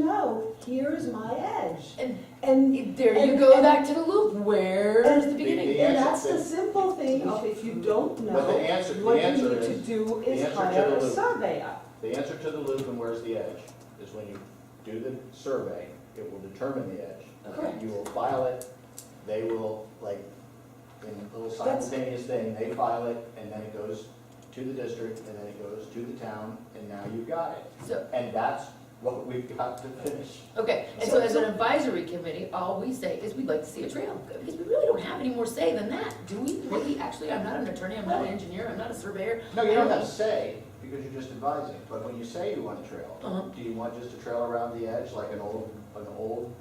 know, here's my edge. And there you go back to the loop, where's the beginning? And that's the simple thing of if you don't know, But the answer what you need is- to do the is answer to hire the a loop. surveyor. The answer to the loop and where's the edge is when you do the survey, it will determine the edge. Correct. You will file it, they will, like, in a little simultaneous thing, they file it, and then it goes to the district, and then it goes to the town, and now you've got it. So, And that's what we've got to finish. okay, and so as an advisory committee, all we say is we'd like to see a trail, because we really don't have any more say than that, do we? Really, actually, I'm not an attorney, I'm not an engineer, I'm not a surveyor. No, you don't have to say, because you're just advising, but when you say you want a trail, Uh-huh. do you want just a trail around the edge like an old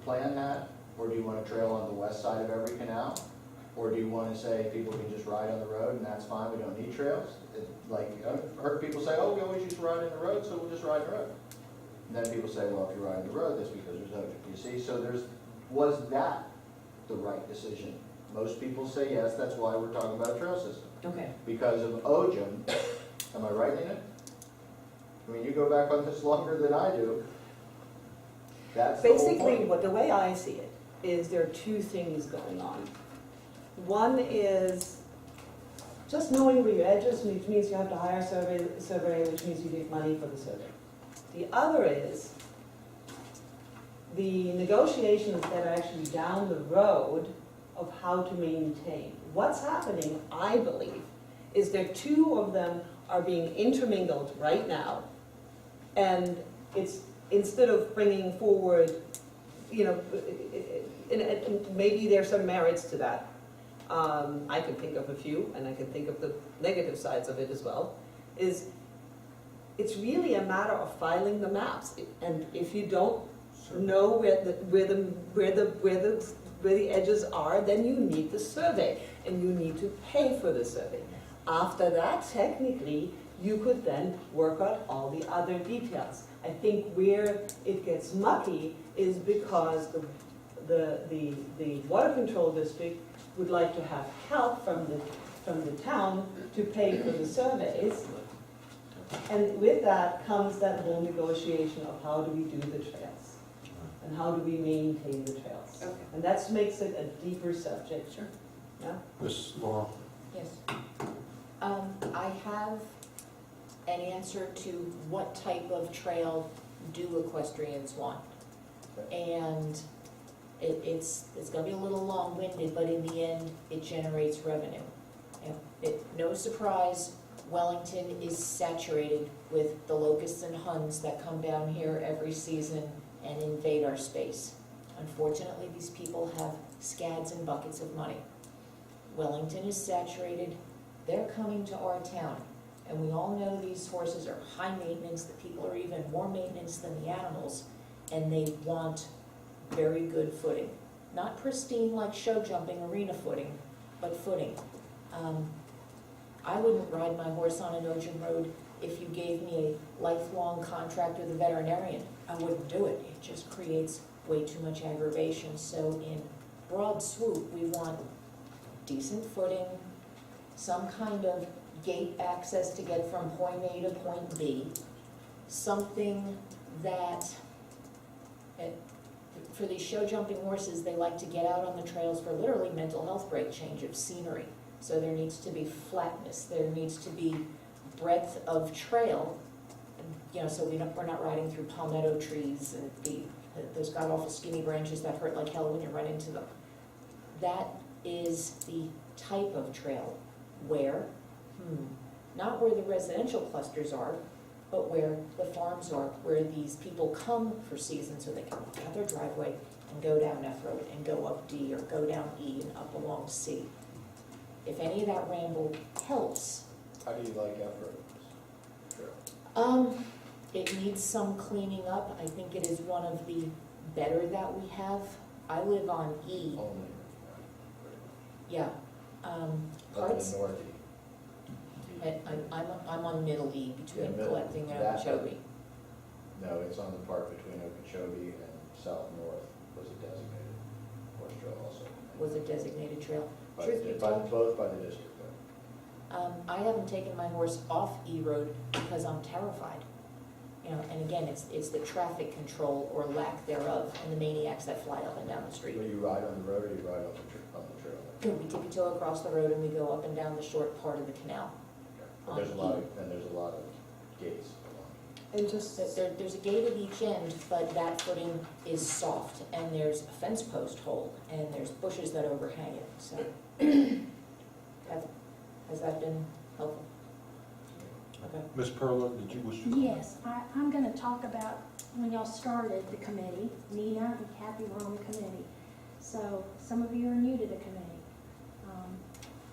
plan had? Or do you want a trail on the west side of every canal? Or do you want to say people can just ride on the road and that's fine, we don't need trails? Like, I've heard people say, oh, we always used to ride in the road, so we'll just ride the road. And then people say, well, if you're riding the road, that's because there's OJ. You see, so was that the right decision? Most people say yes, that's why we're talking about a trail system. Okay. Because of OJM, am I right in it? I mean, you go back on this longer than I do. That's the whole Basically, point. the way I see it is there are two things going on. One is just knowing where your edges, which means you have to hire a surveyor, which means you get money for the survey. The other is the negotiations that are actually down the road of how to maintain. What's happening, I believe, is that two of them are being intermingled right now. And it's, instead of bringing forward, you know, and maybe there's some merits to that. I can think of a few, and I can think of the negative sides of it as well, is it's really a matter of filing the maps. And if you don't know where the edges are, then you need the survey, and you need to pay for the survey. After that, technically, you could then work out all the other details. I think where it gets mucky is because the water control district would like to have help from the town to pay for the surveys. And with that comes that whole negotiation of how do we do the trails? And how do we maintain the trails? Okay. And that makes it a deeper subject. Sure. Yeah? Ms. Laurel? Yes. I have an answer to what type of trail do equestrians want. And it's gonna be a little long-winded, but in the end, it generates revenue. No surprise, Wellington is saturated with the locusts and huns that come down here every season and invade our space. Unfortunately, these people have scads and buckets of money. Wellington is saturated, they're coming to our town. And we all know these horses are high maintenance, the people are even more maintenance than the animals, and they want very good footing. Not pristine like show jumping arena footing, but footing. I wouldn't ride my horse on an ocean road if you gave me a lifelong contract with a veterinarian. I wouldn't do it. It just creates way too much aggravation. So in broad swoop, we want decent footing, some kind of gate access to get from point A to point B, something that, for these show jumping horses, they like to get out on the trails for literally mental health break, change of scenery. So there needs to be flatness, there needs to be breadth of trail, you know, so we're not riding through palmetto trees and those god-awful skinny branches that hurt like hell when you run into them. That is the type of trail where, not where the residential clusters are, but where the farms are, where these people come for season so they can walk out their driveway and go down F Road and go up D or go down E and up along C. If any of that ramble helps. How do you like effort? Sure. It needs some cleaning up. I think it is one of the better that we have. I live on E. Only. Yeah. Up Parts. in North E. I'm on middle E between Yeah, middle. Collecting and That- Okeechobee. No, it's on the part between Okeechobee and South North was a designated horse trail also. Was a designated trail. By Truth be the- told, both by the district though. I haven't taken my horse off E Road because I'm terrified. You know, and again, it's the traffic control or lack thereof, and the maniacs that fly up and down the street. When you ride on the road or you ride on the trail? Yeah, we tippy-toe across the road and we go up and down the short part of the canal. But there's a lot of, and there's a lot of gates along. And just, There's a gate at each end, but that footing is soft, and there's a fence post hole, and there's bushes that overhang it, so. Has that been helpful? Okay. Ms. Perla, did you wish to? Yes, I'm gonna talk about when y'all started the committee. Nina and Kathy were on the committee. So some of you are new to the committee.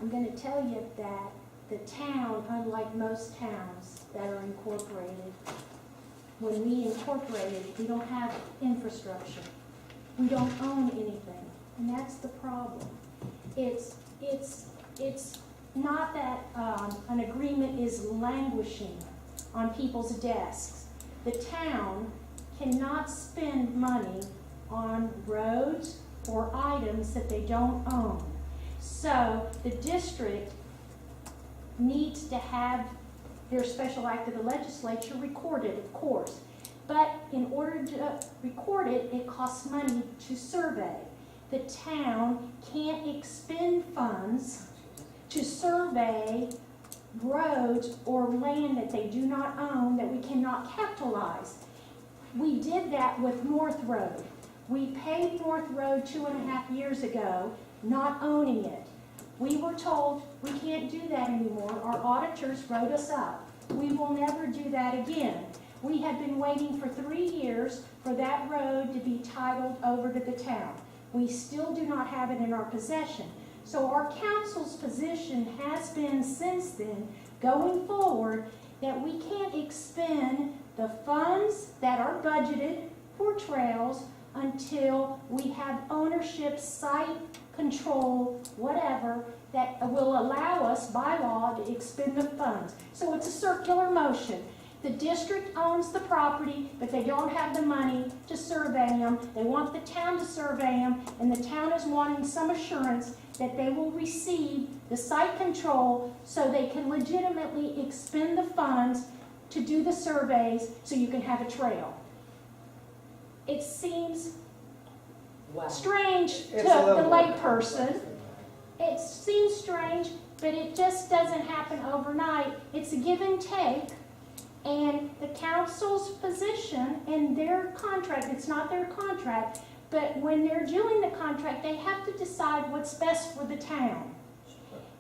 I'm gonna tell you that the town, unlike most towns that are incorporated, when we incorporated, we don't have infrastructure. We don't own anything, and that's the problem. It's not that an agreement is languishing on people's desks. The town cannot spend money on roads or items that they don't own. So the district needs to have their special act of the legislature recorded, of course. But in order to record it, it costs money to survey. The town can't expend funds to survey roads or land that they do not own that we cannot capitalize. We did that with North Road. We paid North Road 2.5 years ago, not owning it. We were told we can't do that anymore. Our auditors wrote us up. We will never do that again. We have been waiting for 3 years for that road to be titled over to the town. We still do not have it in our possession. So our council's position has been since then, going forward, that we can't expend the funds that are budgeted for trails until we have ownership, site control, whatever, that will allow us by law to expend the funds. So it's a circular motion. The district owns the property, but they don't have the money to survey them. They want the town to survey them, and the town is wanting some assurance that they will receive the site control so they can legitimately expend the funds to do the surveys so you can have a trail. It seems Wow. strange to It's a little the more layperson. It seems strange, but it just doesn't happen overnight. It's a give and take. And the council's position in their contract, it's not their contract, but when they're doing the contract, they have to decide what's best for the town.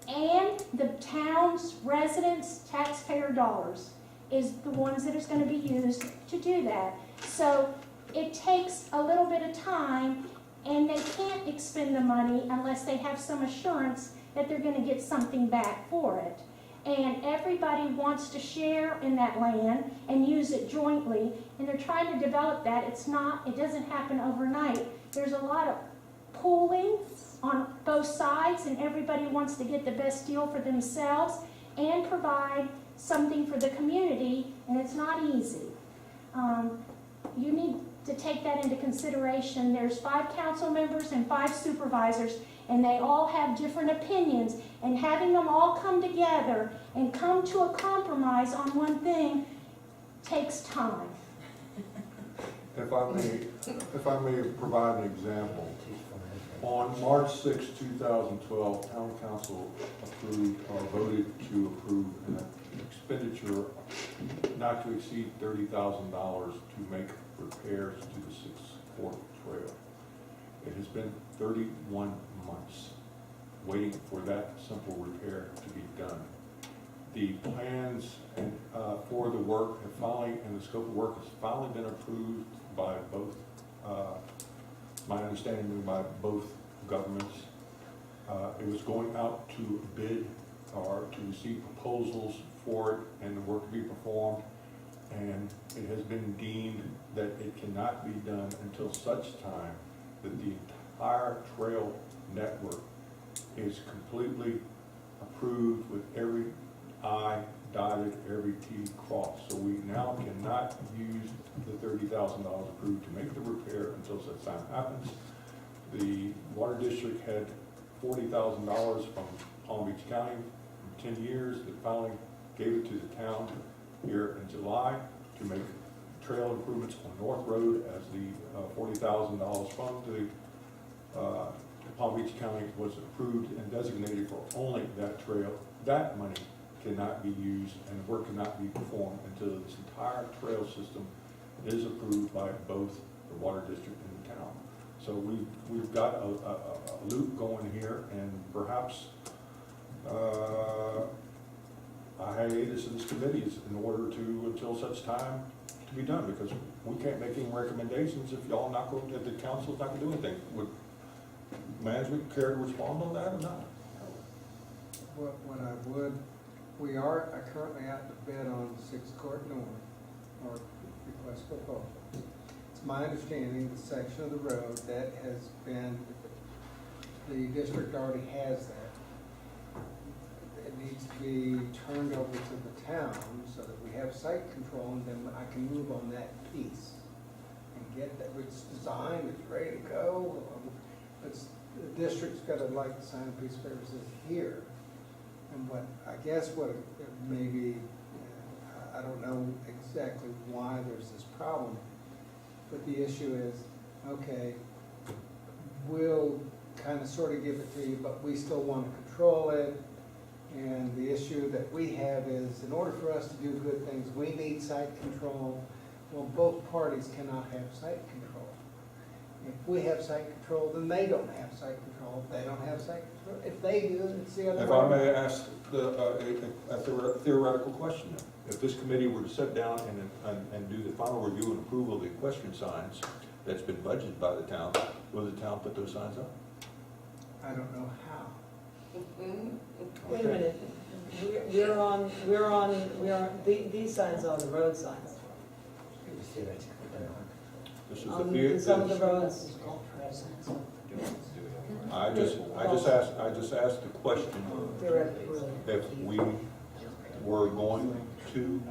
And the town's residents' taxpayer dollars is the ones that is going to be used to do that. So it takes a little bit of time, and they can't expend the money unless they have some assurance that they're going to get something back for it. And everybody wants to share in that land and use it jointly, and they're trying to develop that. It doesn't happen overnight. There's a lot of pooling on both sides, and everybody wants to get the best deal for themselves and provide something for the community, and it's not easy. You need to take that into consideration. There's 5 council members and 5 supervisors, and they all have different opinions, and having them all come together and come to a compromise on one thing takes time. If I may provide an example. On March 6, 2012, Town Council approved or voted to approve an expenditure not to exceed $30,000 to make repairs to the 6th Fork Trail. It has been 31 months waiting for that simple repair to be done. The plans and for the work have finally, and the scope of work has finally been approved by both, my understanding, by both governments. It was going out to bid or to receive proposals for it and the work to be performed, and it has been deemed that it cannot be done until such time that the entire trail network is completely approved with every I dotted, every T crossed. So we now cannot use the $30,000 approved to make the repair until such time happens. The Water District had $40,000 from Palm Beach County for 10 years that finally gave it to the town here in July to make trail improvements on North Road as the $40,000 from the Palm Beach County was approved and designated for only that trail. That money cannot be used and work cannot be performed until this entire trail system is approved by both the water district and the town. So we've got a loop going here, and perhaps a hiatus of this committee is in order to, until such time to be done, because we can't make any recommendations if y'all not going, if the council's not gonna do anything. Would management care to respond on that or not? What I would, we are currently out to bid on 6th Court North, or request for proposal. It's my understanding the section of the road that has been, the district already has that. It needs to be turned over to the town so that we have site control, and then I can move on that piece and get that, it's designed, it's ready to go. It's, the district's got to like sign a piece of paper that says here. And what, I guess what it may be, I don't know exactly why there's this problem, but the issue is, okay, we'll kind of sort of give it to you, but we still want to control it. And the issue that we have is, in order for us to do good things, we need site control. Well, both parties cannot have site control. If we have site control, then they don't have site control. If they don't have site control, if they do, it's the other way. If I may ask a theoretical question, if this committee were to sit down and do the final review and approval of the equestrian signs that's been budgeted by the town, will the town put those signs up? I don't know how. Wait a minute, these signs are the road signs. This is On some of the roads, I just asked the question, if we were going to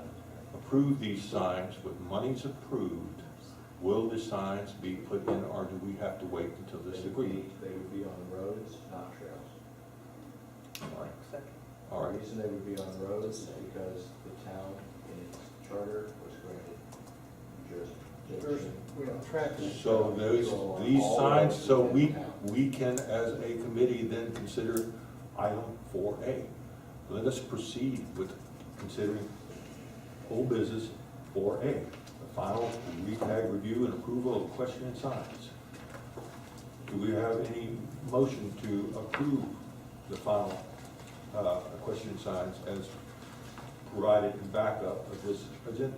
approve these signs with monies approved, will the signs be put in, or do we have to wait until this agreement? They would be on roads, not trails. All right. The reason they would be on roads is because the town in its charter was granted jurisdiction. We don't track it. So these signs, so we can, as a committee, then consider item 4A. Let us proceed with considering whole business 4A, the final Retag review and approval of equestrian signs. Do we have any motion to approve the final equestrian signs as provided in backup of this agenda?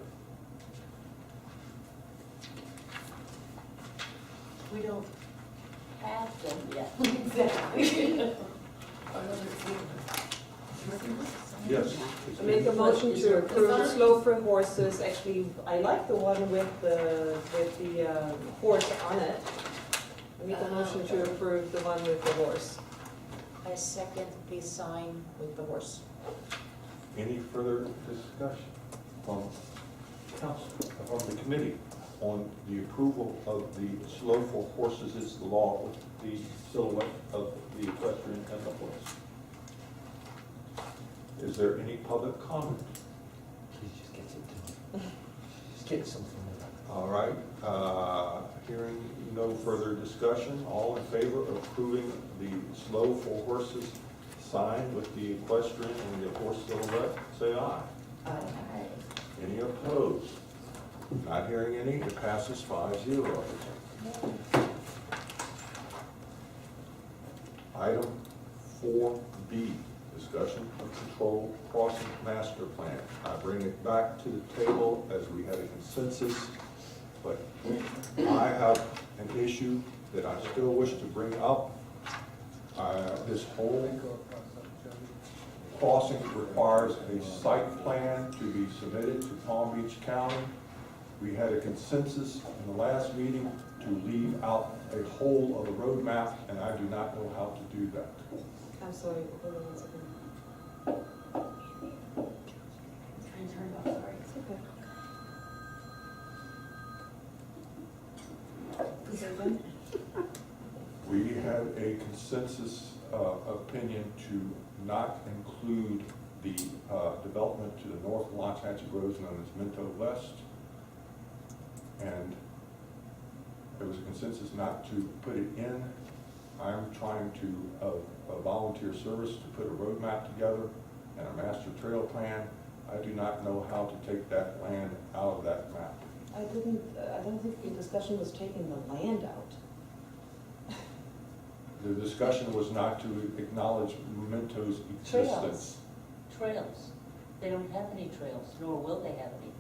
We don't have them yet. Exactly. Yes. I make a motion to approve the slow for horses. Actually, I like the one with the horse on it. I make a motion to approve the one with the horse. I second the sign with the horse. Any further discussion from council, from the committee on the approval of the slow for horses is the law with the silhouette of the equestrian and the horse? Is there any public comment? Please just get it done. Just get something done. All right, hearing no further discussion, all in favor of approving the slow for horses sign with the equestrian and the horse silhouette, say aye. Aye. Any opposed? Not hearing any, it passes 5-0. Item 4B, discussion of control crossing master plan. I bring it back to the table as we had a consensus, but I have an issue that I still wish to bring up. This whole crossing requires a site plan to be submitted to Palm Beach County. We had a consensus in the last meeting to leave out a whole of the road map, and I do not know how to do that. I'm sorry, hold on 1 second. Trying to turn it off, sorry. It's okay. Is it done? We had a consensus opinion to not include the development to the north of Loxahatchee Road known as Minto West. and there was a consensus not to put it in. I'm trying to, a volunteer service to put a roadmap together and a master trail plan. I do not know how to take that land out of that map. I don't think the discussion was taking the land out. The discussion was not to acknowledge Memento's existence. Trails. They don't have any trails, nor will they have any.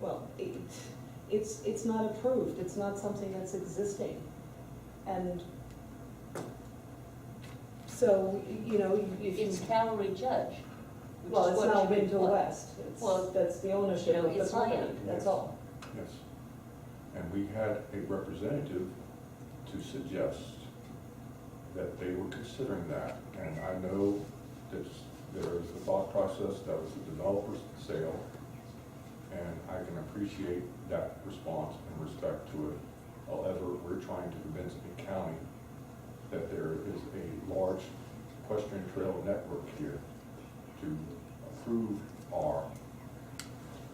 Well, it's not approved, it's not something that's existing. And so, you know, if you. It's Calvary Judge. which Well, is it's what now you Winter want. West. Well, That's the ownership you know, of the it's property, land. that's all. Yes. And we had a representative to suggest that they were considering that. And I know that there is a thought process that was a developer's sale, and I can appreciate that response and respect to it. However, we're trying to convince the county that there is a large equestrian trail network here to approve our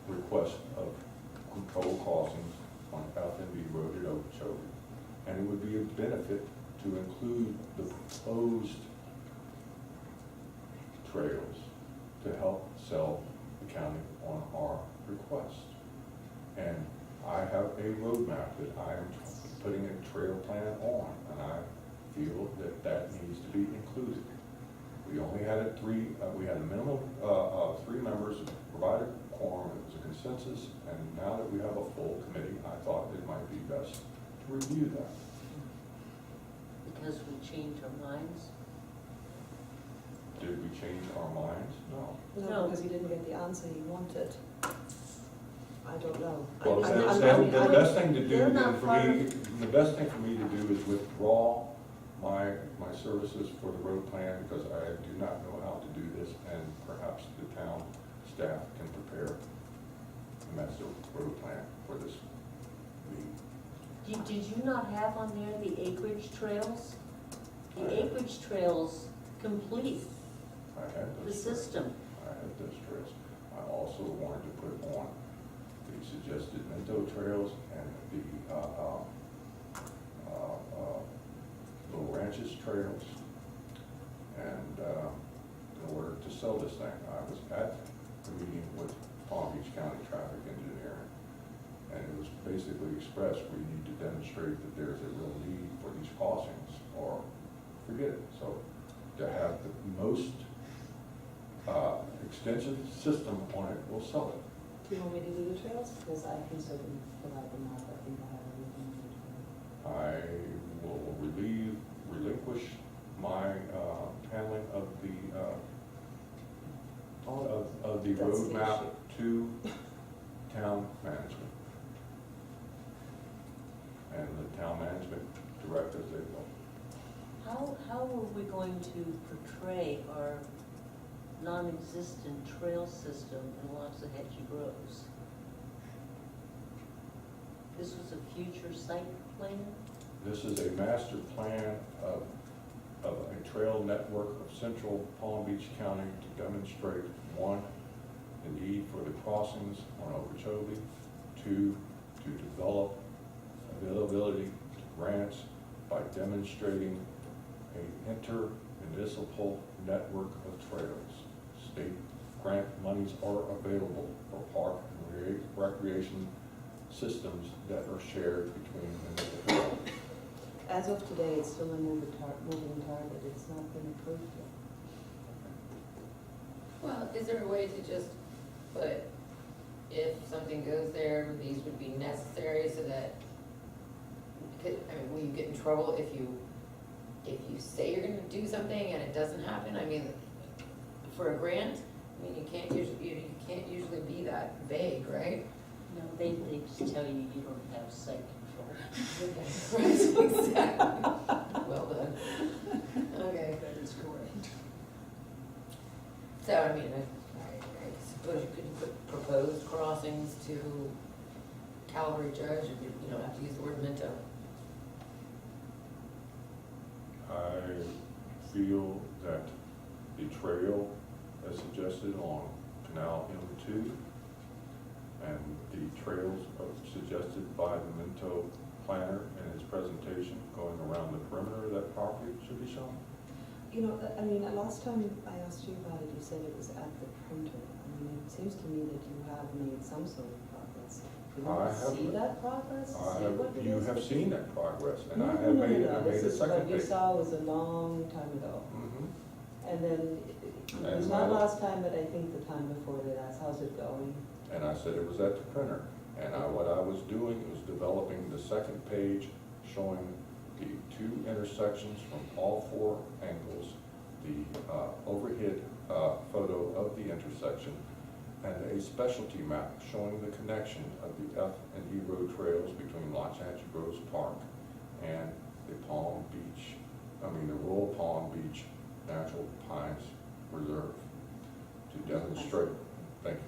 request of control crossings on FNB Road at Okeechobee. And it would be a benefit to include the proposed trails to help sell the county on our request. And I have a roadmap that I am putting a trail plan on, and I feel that that needs to be included. We only had we had a minimum, 3 members provided quorum, it was a consensus, and now that we have a full committee, I thought it might be best to review that. Because we changed our minds. Did we change our minds? No. No, No. because he didn't get the answer he wanted. I don't know. Well, the best thing to do They're then not for part me, the best thing for me to do is withdraw my services for the road plan, because I do not know how to do this, and perhaps the town staff can prepare a master road plan for this meeting. Did you not have on there the acreage trails? I The have. acreage trails complete I had the those trails. system. I had those trails. I also wanted to put on the suggested Minto trails and the, Little Ranches trails. And, in order to sell this thing, I was at a meeting with Palm Beach County Traffic Engineering. And it was basically expressed, we need to demonstrate that there's a real need for these crossings, or forget it. So to have the most extensive system on it, will sell it. Do you want me to do the trails? Because I can certainly provide them up, I think I have everything. I will relinquish my handling of the That's the roadmap to town management. And the town management direct as they will. How are we going to portray our non-existent trail system in Loxahatchee Groves? This was a future site plan? This is a master plan of a trail network of central Palm Beach County to demonstrate, 1, the need for the crossings on Okeechobee, 2, to develop availability to grants by demonstrating a inter-municipal network of trails. State grant monies are available for park and recreation systems that are shared between municipalities. As of today, it's still a moving target, it's not been approved yet. Well, is there a way to just put, if something goes there, these would be necessary so that, I mean, will you get in trouble if you say you're gonna do something and it doesn't happen? I mean, for a grant, I mean, you can't usually be that vague, right? No, they just tell you you don't have site control. Right, exactly. Well done. Okay. That is correct. So, I mean, I suppose you could put proposed crossings to Calvary Judge, and you don't have to use the word Minto. I feel that the trail as suggested on Canal M2 and the trails suggested by the Minto planner in his presentation going around the perimeter of that property should be shown? You know, I mean, last time I asked you about it, you said it was at the printer. I mean, it seems to me that you have made some sort of progress. Do you want I to have- see that progress? See what it You is? have seen that progress, and No, I no, have no, made, no, I this made a is second what you page. saw was a long time ago. Mhm. And then, it was And not my- last time, but I think the time before that, asked, how's it going? And I said it was at the printer. And what I was doing was developing the second page showing the two intersections from all four angles, the overhead photo of the intersection, and a specialty map showing the connection of the F and E road trails between Lochahatchee Groves Park and the the Royal Palm Beach Natural Pines Reserve to demonstrate, thank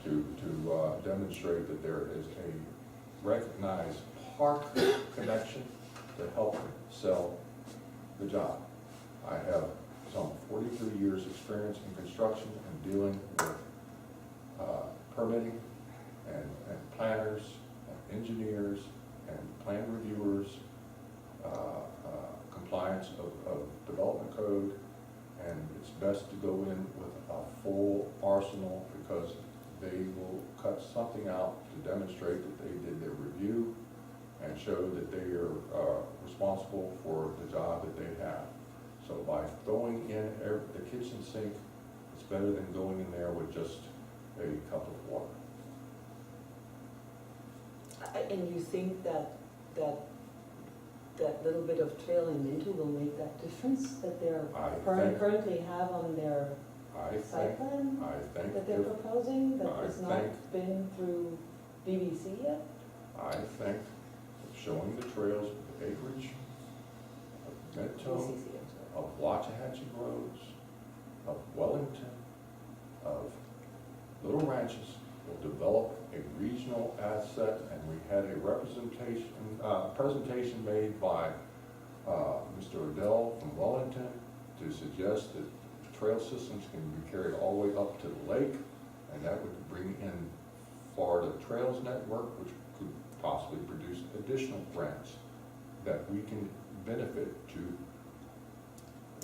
you, to demonstrate that there is a recognized park connection to help sell the job. I have some 43 years' experience in construction and dealing with permitting and planners, and engineers, and plan reviewers, compliance of development code, and it's best to go in with a full arsenal because they will cut something out to demonstrate that they did their review and show that they are responsible for the job that they have. So by throwing in the kitchen sink, it's better than going in there with just a cup of water. And you think that little bit of trail in Minto will make that difference that they're I think- currently have on their site plan I think that they're if, proposing, that I has not think- been through BBC yet? I think showing the trails of acreage, of Minto, BCC, I'm sorry. of Lochahatchee Groves, of Wellington, of Little Ranches will develop a regional asset, and we had a presentation made by Mr. Odell from Wellington to suggest that trail systems can be carried all the way up to the lake, and that would bring in Florida Trails Network, which could possibly produce additional grants that we can benefit to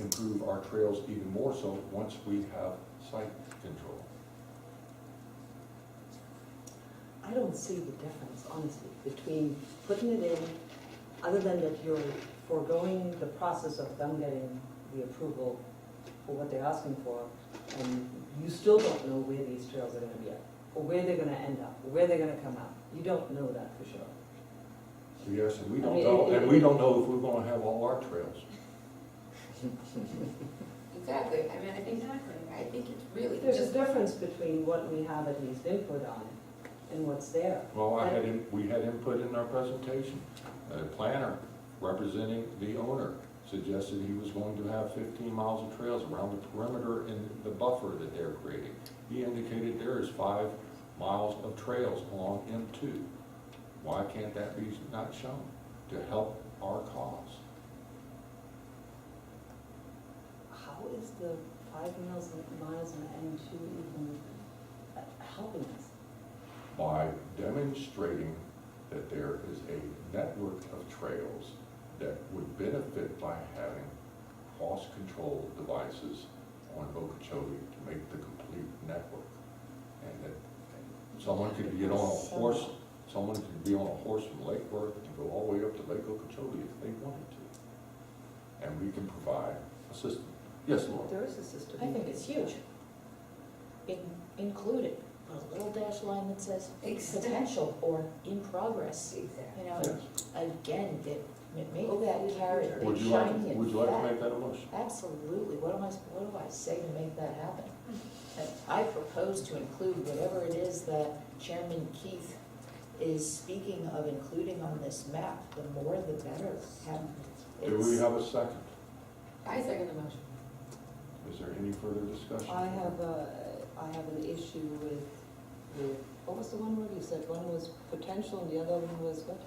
improve our trails even more so once we have site control. I don't see the difference, honestly, between putting it in, other than that you're foregoing the process of them getting the approval for what they're asking for, and you still don't know where these trails are gonna be at, or where they're gonna end up, or where they're gonna come out. You don't know that for sure. Yes, and we I don't mean, know, and we don't know if we're gonna have all our trails. Exactly, I mean, I think it's really There's a just, difference between what we have at least input on and what's there. Well, we had input in our presentation. A planner representing the owner suggested he was going to have 15 miles of trails around the perimeter in the buffer that they're creating. He indicated there is 5 miles of trails along M2. Why can't that be not shown to help our cause? How is the 5 miles on N2 even helping us? By demonstrating that there is a network of trails that would benefit by having cost control devices on Okeechobee to make the complete network. And that someone could get on a horse, someone could be on a horse from Lake Worth and go all the way up to Lake Okeechobee if they wanted to. And we can provide a system. Yes, Laura? There is a system. I think it's huge. Include it, put a little dash line that says potential or in progress. exactly. You know, again, make that carrot Would big, you like, shiny would and you like to fat. make that a motion? Absolutely, what do I say to make that happen? And I propose to include whatever it is that Chairman Keith is speaking of including on this map, the more the better. Do we have a second? I second the motion. Is there any further discussion? I have an issue with, what was the one word you said? One was potential and the other one was what?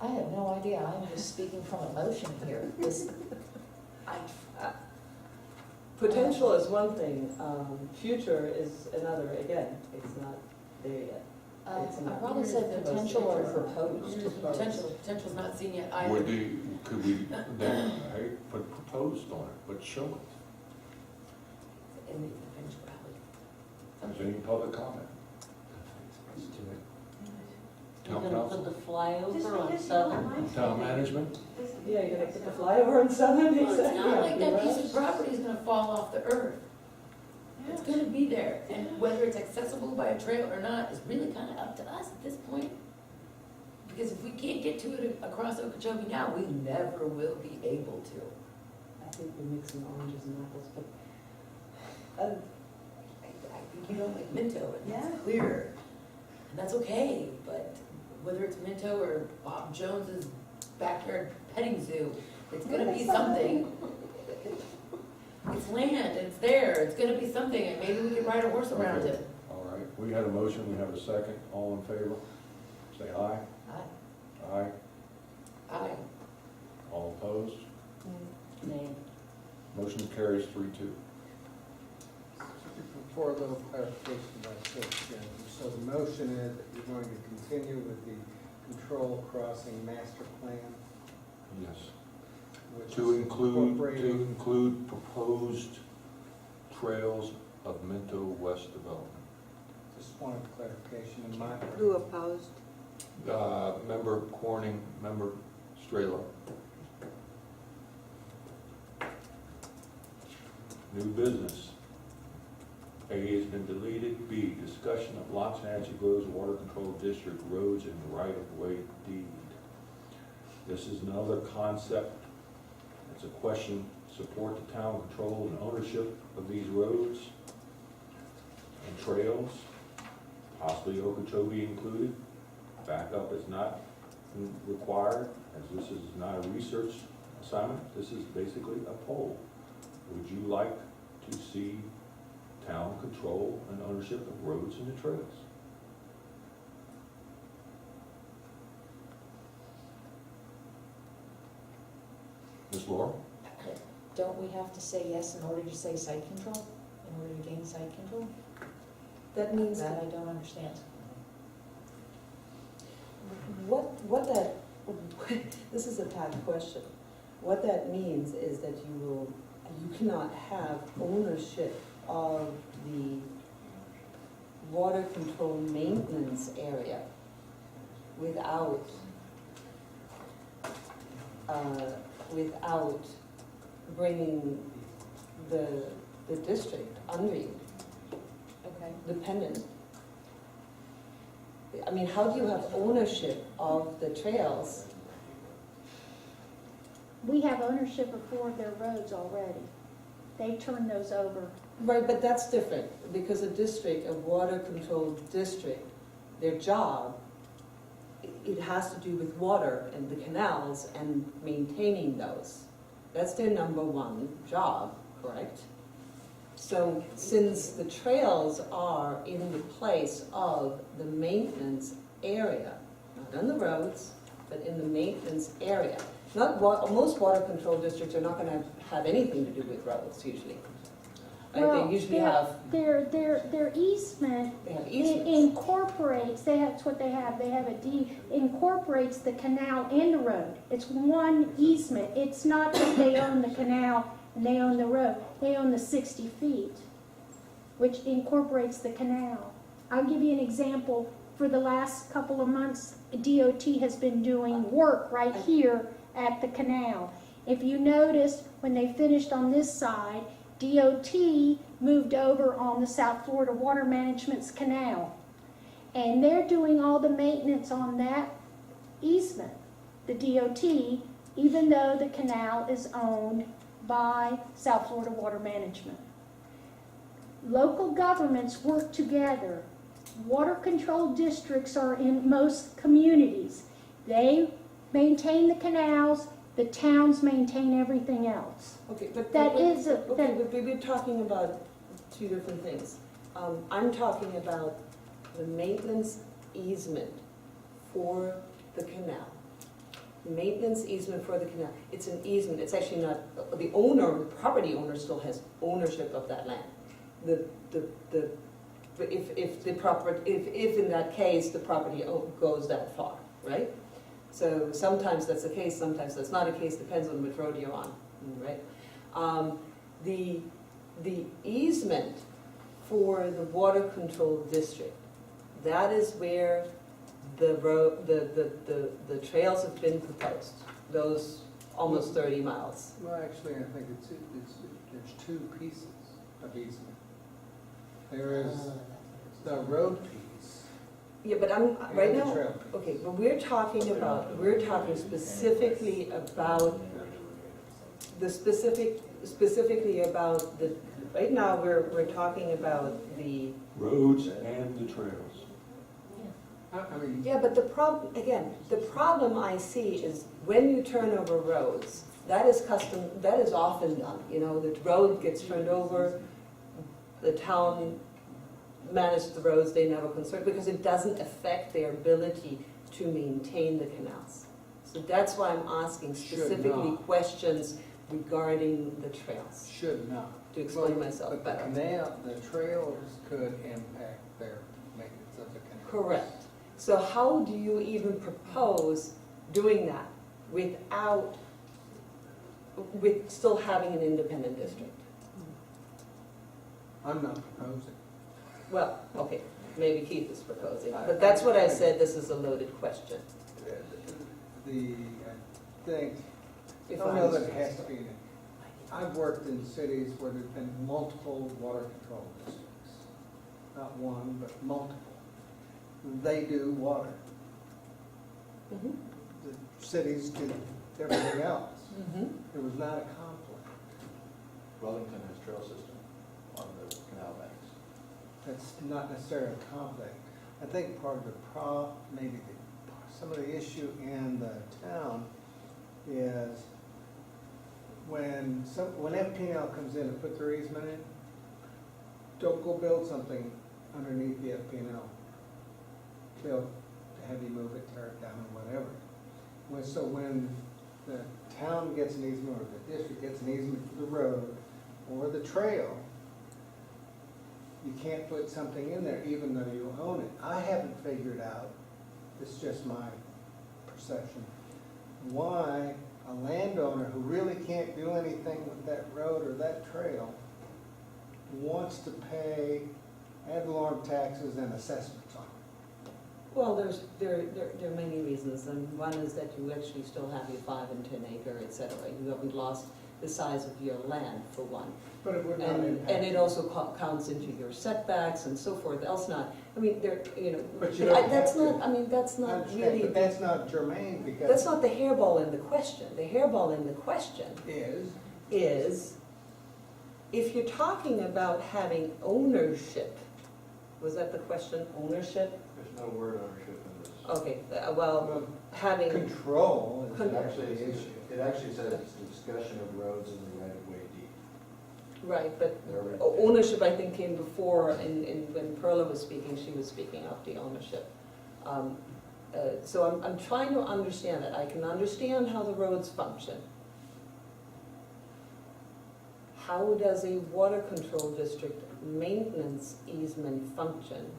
I have no idea, I'm just speaking from emotion here. Potential is one thing, future is another. Again, it's not there yet. I probably said potential or proposed. Potential's not seen yet Would either. could we then, hey, put proposed on it, but show it? In the potential Is there any public comment? Let's do it. You're Town gonna council? put the flyover on Southern. Town management? Yeah, you're gonna put the flyover on Southern, Well, it's exactly. not like that piece of property is gonna fall off the earth. It's gonna be there, and whether it's accessible by a trail or not is really kinda up to us at this point. Because if we can't get to it across Okeechobee now, we never will be able to. I think we're mixing oranges and apples, but, I think you don't like Minto, and Yeah. that's clear, and that's okay, but whether it's Minto or Bob Jones's backyard petting zoo, it's gonna be something. It's land, it's there, it's gonna be something, and maybe we could ride a horse around Okay. it. All right, we had a motion, we have a second, all in favor? Say aye. Aye. Aye. Aye. All opposed? Nay. Motion carries 3-2. For a little clarification, that's it, Jim. So the motion is that you're going to continue with the control crossing master plan, Yes. which To is incorporating. include proposed trails of Minto West development. Just wanted clarification in my. who opposed? Member Corning, member Strela. New business. A has been deleted. B, discussion of Loxahatchee Groves Water Control District roads and right-of-way deed. This is another concept. It's a question, support the town control and ownership of these roads and trails, possibly Okeechobee included. Backup is not required, as this is not a research assignment. This is basically a poll. Would you like to see town control and ownership of roads and the trails? Ms. Laura? Don't we have to say yes in order to say site control, in order to gain site control? That means That that I don't understand. what that, this is a tough question. What that means is that you cannot have ownership of the water control maintenance area without bringing the district under you, Okay. dependent. I mean, how do you have ownership of the trails? We have ownership of 4 of their roads already. They turned those over. Right, but that's different, because a district, a water control district, their job, it has to do with water and the canals and maintaining those. That's their #1 job, correct? So since the trails are in the place of the maintenance area, not on the roads, but in the maintenance area. Most water control districts are not gonna have anything to do with roads usually. Right, Well, they usually have, Their easement they have it easements. incorporates, that's what they have a deed, incorporates the canal and the road. It's one easement. It's not that they own the canal and they own the road. They own the 60 feet, which incorporates the canal. I'll give you an example. For the last couple of months, DOT has been doing work right here at the canal. If you noticed, when they finished on this side, DOT moved over on the South Florida Water Management's canal. And they're doing all the maintenance on that easement, the DOT, even though the canal is owned by South Florida Water Management. Local governments work together. Water control districts are in most communities. They maintain the canals, the towns maintain everything else. Okay, but. That but- is a- Okay, that- but we're talking about 2 different things. I'm talking about the maintenance easement for the canal. Maintenance easement for the canal. It's an easement, it's actually not, the owner, the property owner still has ownership of that land. The if the proper, if in that case, the property goes that far, right? So sometimes that's the case, sometimes that's not a case, depends on which road you're on, right? The easement for the water control district, that is where the road, the trails have been proposed, those almost 30 miles. Well, actually, I think there's two pieces of easement. There is the road piece. Yeah, but I'm, right and the now, trail piece. okay, but we're talking specifically about specifically about the, right now, we're talking about the, Roads and the trails. I mean, yeah, but the problem, again, the problem I see is when you turn over roads, that is often done, you know, the road gets turned over, the town managed the roads, they never concerned, because it doesn't affect their ability to maintain the canals. So that's why I'm asking Should specifically not. questions regarding the trails, should not. to explain myself But better. the canal, the trails could impact their maintenance of the canal. Correct. So how do you even propose doing that without, with still having an independent district? I'm not proposing. Well, okay, maybe Keith is proposing, but that's what I said, this is a loaded question. I think, I If don't I know was- that it has to be, I've worked in cities where there's been multiple water control districts. Not one, but multiple. They do water. Mhm. The cities do everything else. Mhm. There was not a conflict. Wellington has trail system on the canal banks. That's not necessarily a conflict. I think part of the maybe some of the issue in the town is when FPL comes in and put their easement in, don't go build something underneath the FPL. They'll have you move it, tear it down, or whatever. So when the town gets an easement, or the district gets an easement for the road or the trail, you can't put something in there even though you own it. I haven't figured out, it's just my perception, why a landowner who really can't do anything with that road or that trail wants to pay ad valorem taxes and assessments on it. Well, there are many reasons, and one is that you actually still have your 5 and 10 acre, et cetera. You haven't lost the size of your land, for one. But it would not And impact. it also counts into your setbacks and so forth, else not. I mean, But you don't that's have to. not, I mean, that's I not understand, really, but that's not germane because. that's not the hairball in the question. The hairball in the question is, if you're talking about having ownership, was that the question, ownership? There's no word ownership in this. Okay, well, having, Control is It actually actually, the issue. it actually says it's the discussion of roads in the right of way deed. right, but They're already- ownership, I think, came before, when Perla was speaking, she was speaking of the ownership. So I'm trying to understand it. I can understand how the roads function. How does a water control district maintenance easement function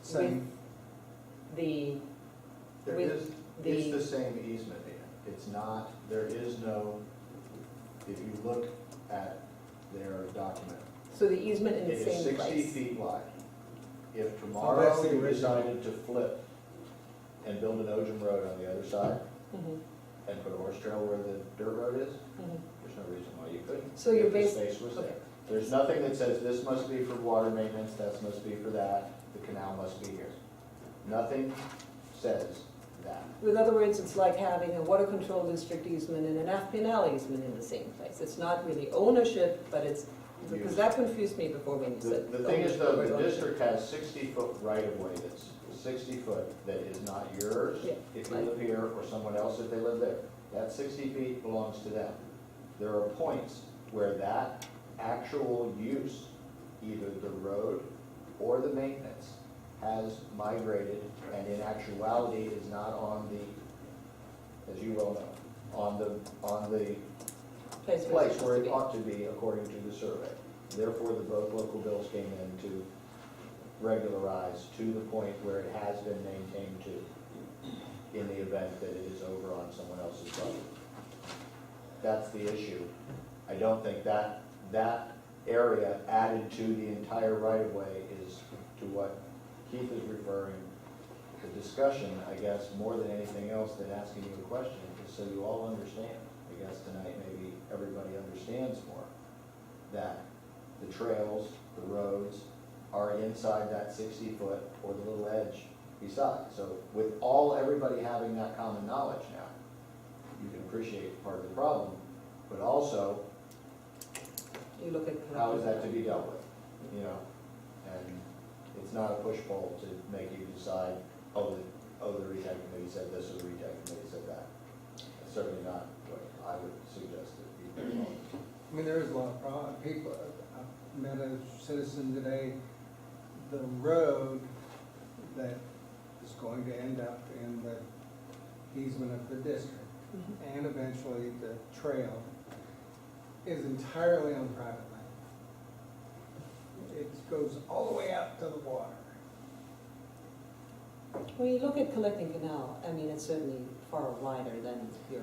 Same, the, There with is, it's the same easement, Ian. It's not, there is no, if you look at their document, so the easement in it the is same 60 place? feet wide. If that's tomorrow the you original. decided to flip and build an Ojum Road on the other side Mhm, and put a horse trail where the dirt road is, mhm. there's no reason why you couldn't. So you're If the bas- space was okay. there. There's nothing that says this must be for water maintenance, that must be for that, the canal must be here. Nothing says that. In other words, it's like having a water control district easement and an FPL easement in the same place. It's not really ownership, but it's, because that confused me before when you said. The thing is though, the ownership. district has 60-foot right-of-way that's 60 foot that is not yours. Yeah, If you right. live here or someone else if they live there. That 60 feet belongs to them. There are points where that actual use, either the road or the maintenance, has migrated and in actuality is not on the, as you well know, on the Place place where it's it ought to be according to the survey. Therefore, both local bills came in to regularized to the point where it has been maintained to, in the event that it is over on someone else's property. That's the issue. I don't think that area added to the entire right-of-way is to what Keith is referring. The discussion, I guess, more than anything else than asking you a question, is so you all understand. I guess tonight maybe everybody understands more that the trails, the roads are inside that 60-foot or the little edge beside. So with everybody having that common knowledge now, you can appreciate part of the problem, but also You look at. how is that to be dealt with, you know? And it's not a push-pull to make you decide, oh, the Retag committee said this, or the Retag committee said that. That's certainly not what I would suggest it be. I mean, there is a lot of problem, people, I met a citizen today, the road that is going to end up in the easement of the district, and eventually the trail, is entirely on private land. It goes all the way out to the water. When you look at Collecting Canal, I mean, it's certainly far wider than your,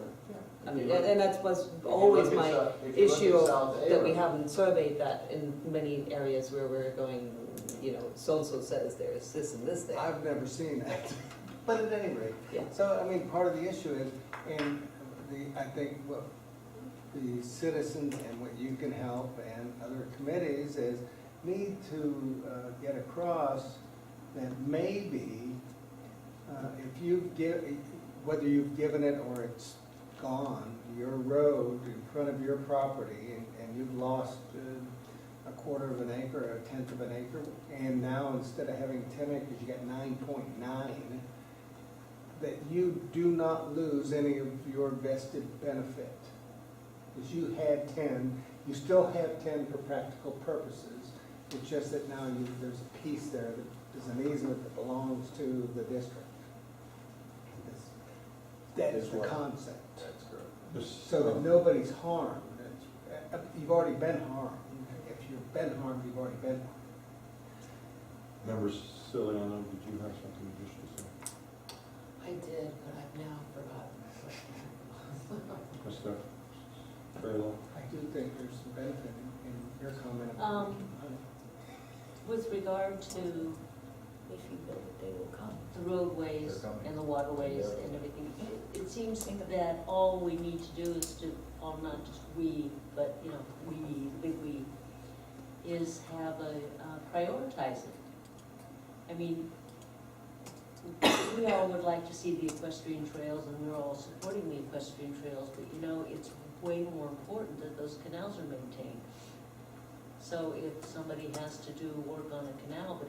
I mean, If you look- and that was if you always look at my South- if you look at issue, South that we Avon, haven't surveyed that in many areas where we're going, you know, so-and-so says there's this and this there. I've never seen that, but at any rate. Yeah. So, I mean, part of the issue is, and I think what the citizens and what you can help and other committees is need to get across that maybe if you whether you've given it or it's gone, your road in front of your property and you've lost a quarter of an acre or a tenth of an acre, and now instead of having 10 acres, you got 9.9, that you do not lose any of your vested benefit. Because you had 10, you still have 10 for practical purposes. It's just that now there's a piece there that is an easement that belongs to the district. That is the concept. That's correct. This, So that nobody's harmed. You've already been harmed. If you've been harmed, you've already been harmed. Member Ciliano, did you have something additional to say? I did, but I've now forgotten. Mr. Frallo? I do think there's some benefit in your comment. Um, With regard to, if you build it, they will come, the roadways They're coming. and the waterways Yeah. and everything, it seems that all we need to do is to, or not just we, but, you know, we, big we, is have prioritize it. I mean, we all would like to see the equestrian trails, and we're all supporting the equestrian trails, but you know, it's way more important that those canals are maintained. So if somebody has to do work on a canal,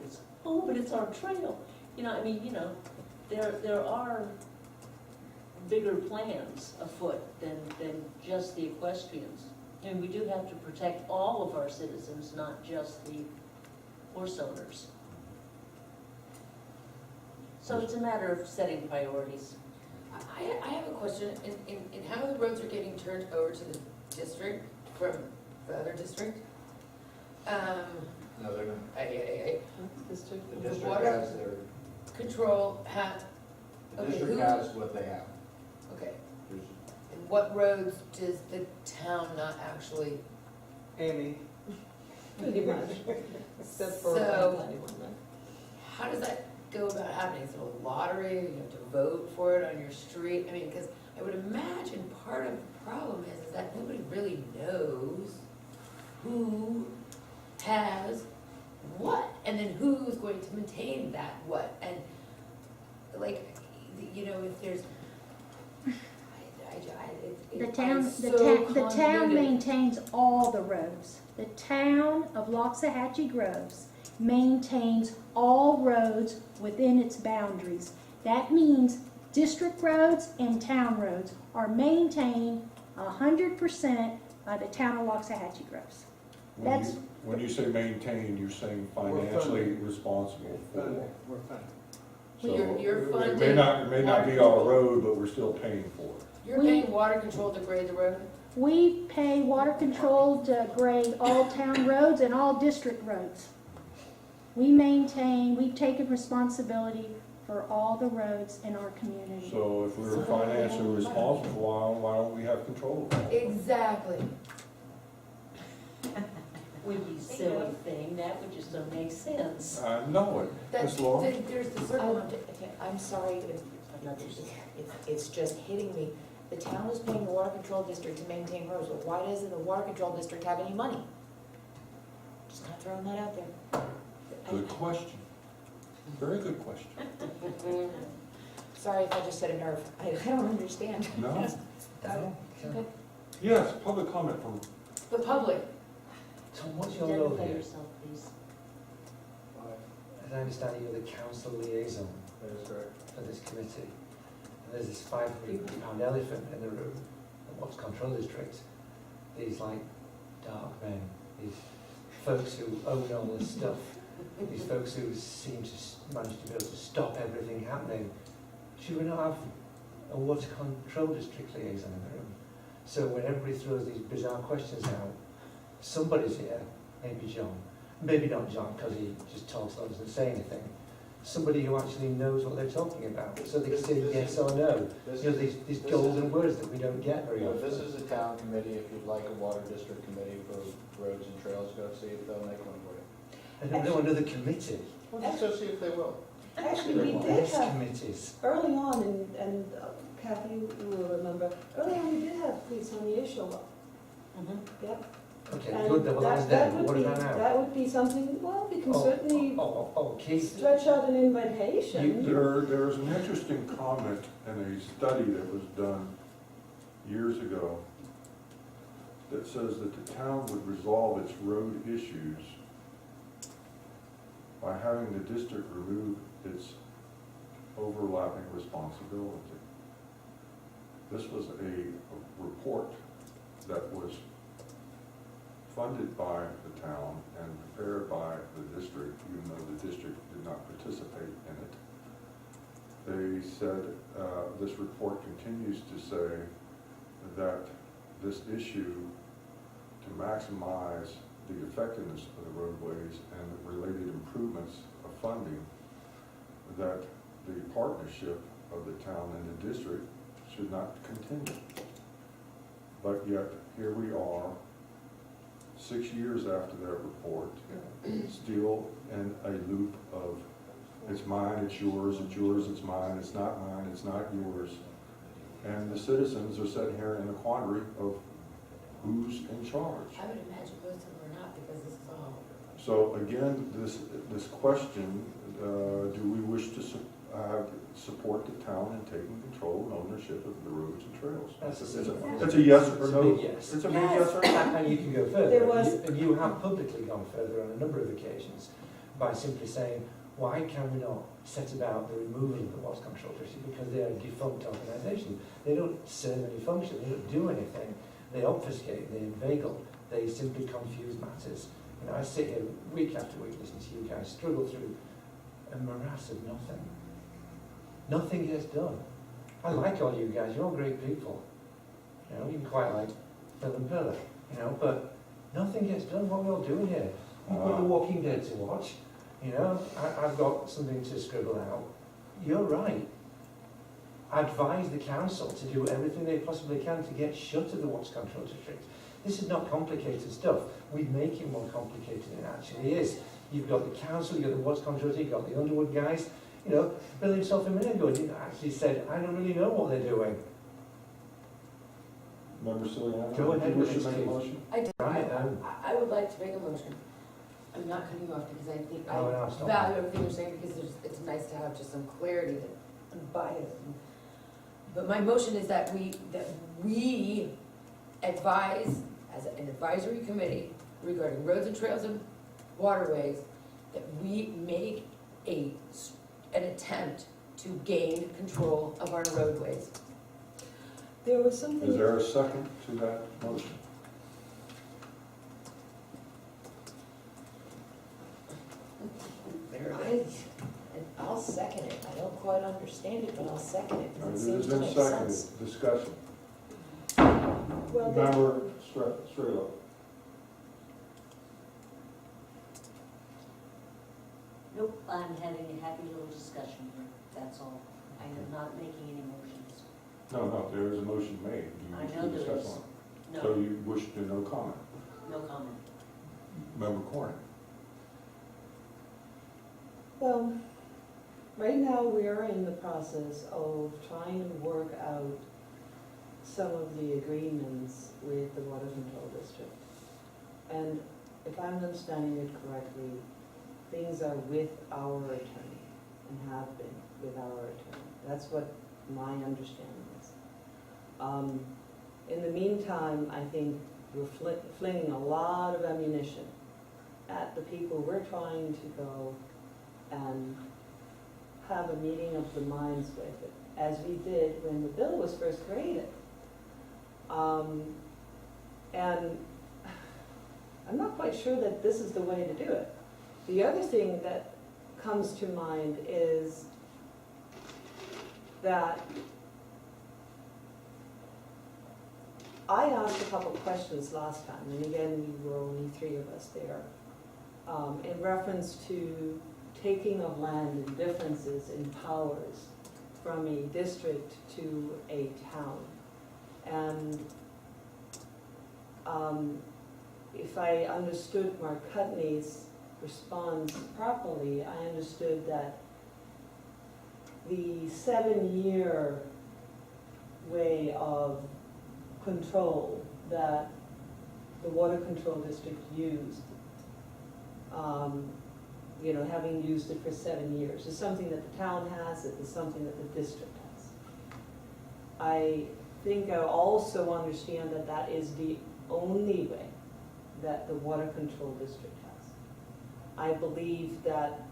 but it's our trail, you know, I mean, you know, there are bigger plans afoot than just the equestrians. And we do have to protect all of our citizens, not just the horse owners. So it's a matter of setting priorities. I have a question, in how the roads are getting turned over to the district from the other district? No, they're not. District. The The district water- has their, Control the Okay, district who- has what they have. okay, There's- and what roads does the town not actually, Amy, Pretty much, except for So- 91, right? how does that go about happening? Is it a lottery, you have to vote for it on your street? I mean, because I would imagine part of the problem is that nobody really knows who has what, and then who's going to maintain that what, and like, you know, if there's, The it's town, so the town convoluted. maintains all the roads. The town of Loxahatchee Groves maintains all roads within its boundaries. That means district roads and town roads are maintained 100% by the town of Loxahatchee Groves. That's- When you say maintain, you're saying We're financially funding. responsible for. we're funding. So You're it funding may not be our road, but we're still paying for it. You're We- paying water control to grade the road? We pay water control to grade all town roads and all district roads. we've taken responsibility for all the roads in our community. So if we were financially responsible, why don't we have control of it? Exactly. Would be silly thing, that would just don't make sense. I know it, That's, Ms. Laura. there's the Oh, circle. okay, I'm sorry, it's just hitting me. The town is paying the water control district to maintain roads, but why doesn't the water control district have any money? Just not throwing that out there. Good question. Very good question. Sorry if I just said a nerve, I don't understand. No? Okay. Yes, public comment from, The public. Tom, what's your role Identify here? yourself, please. As I understand, you're the council liaison That is correct. for this committee. And there's this £500 elephant in the room, the Watts Control District. These like dark men, these folks who own all this stuff, these folks who seem to manage to be able to stop everything happening. Should we not have a water control district liaison in the room? So when everybody throws these bizarre questions out, somebody's here, maybe John, maybe not John because he just talks and doesn't say anything. Somebody who actually knows what they're talking about, so they can say yes or no. This You know, is, these golden words that we don't get very often. this is a town committee. If you'd like a water district committee for roads and trails, go see if they'll make one for you. I don't know another committee. Well, just go see if they will. Actually, we did Yes, have, committees. early on, and Kathy, you will remember, early on, we did have police on the issue. Yep. Okay, And good, well, that was then, would what be- about now? That would be something, well, we can certainly Keith, stretch out an invitation. there's an interesting comment in a study that was done years ago that says that the town would resolve its road issues by having the district remove its overlapping responsibility. This was a report that was funded by the town and prepared by the district, even though the district did not participate in it. They said, this report continues to say that this issue, to maximize the effectiveness of the roadways and the related improvements of funding, that the partnership of the town and the district should not continue. But yet, here we are, 6 years after that report, still in a loop of it's mine, it's yours, it's mine, it's not mine, it's not yours. And the citizens are sitting here in a quandary of who's in charge. I would imagine most of them are not because this is all. So again, this question, do we wish to support the town in taking control and ownership of the roads and trails? It's a yes or It's a no. big yes. It's a big yes or no. And you can go further. There was- And you have publicly gone further on a number of occasions by simply saying, why can we not set about the removal of the Watts Control District? Because they are a defunct organisation. They don't serve any function, they don't do anything. They obfuscate, they inveigle, they simply confuse matters. You know, I sit here week after week listening to you guys struggle through a morass of nothing. Nothing gets done. I like all you guys, you're all great people. You know, you can quite like Phil and Perla, you know, but nothing gets done. What are we all doing here? We've got The Walking Dead to watch. You know, I've got something to scribble out. You're right. Advise the council to do everything they possibly can to get shut of the Watts Control District. This is not complicated stuff. We make it more complicated than it actually is. You've got the council, you've got the Watts Control District, you've got the Underwood guys. You know, Bill himself a minute ago actually said, I don't really know what they're doing. Member Ciliano? Go ahead do you wish with to it, make a Steve. motion? I do. Right, I would like to make a motion. I'm not cutting you off because I think Oh, no, stop. I value everything you're saying because it's nice to have just some clarity that I'm biased. But my motion is that we advise as an advisory committee regarding roads and trails and waterways, that we make an attempt to gain control of our roadways. There was something. Is there a second to that motion? There it is. And I'll second it. I don't quite understand it, but I'll second it All right, because it it has seems to been make seconded. sense. Discussion. Well, Member Strelo. Nope, I'm having a happy little discussion here, that's all. I am not making any motions. No, there is a motion made. Do I you wish know to there discuss is. on it? So No, you wish to no comment? no comment. Member Corning? Well, right now we are in the process of trying to work out some of the agreements with the water control district. And if I'm understanding it correctly, things are with our attorney and have been with our attorney. That's what my understanding is. In the meantime, I think we're flinging a lot of ammunition at the people we're trying to go and have a meeting of the minds with it, as we did when the bill was first created. And I'm not quite sure that this is the way to do it. The other thing that comes to mind is that I asked a couple questions last time, and again, we were only 3 of us there, in reference to taking of land and differences in powers from a district to a town. And if I understood Mark Cutney's response properly, I understood that the 7-year way of control that the water control district used, having used it for 7 years, is something that the town has, it is something that the district has. I think I also understand that that is the only way that the water control district has. I believe that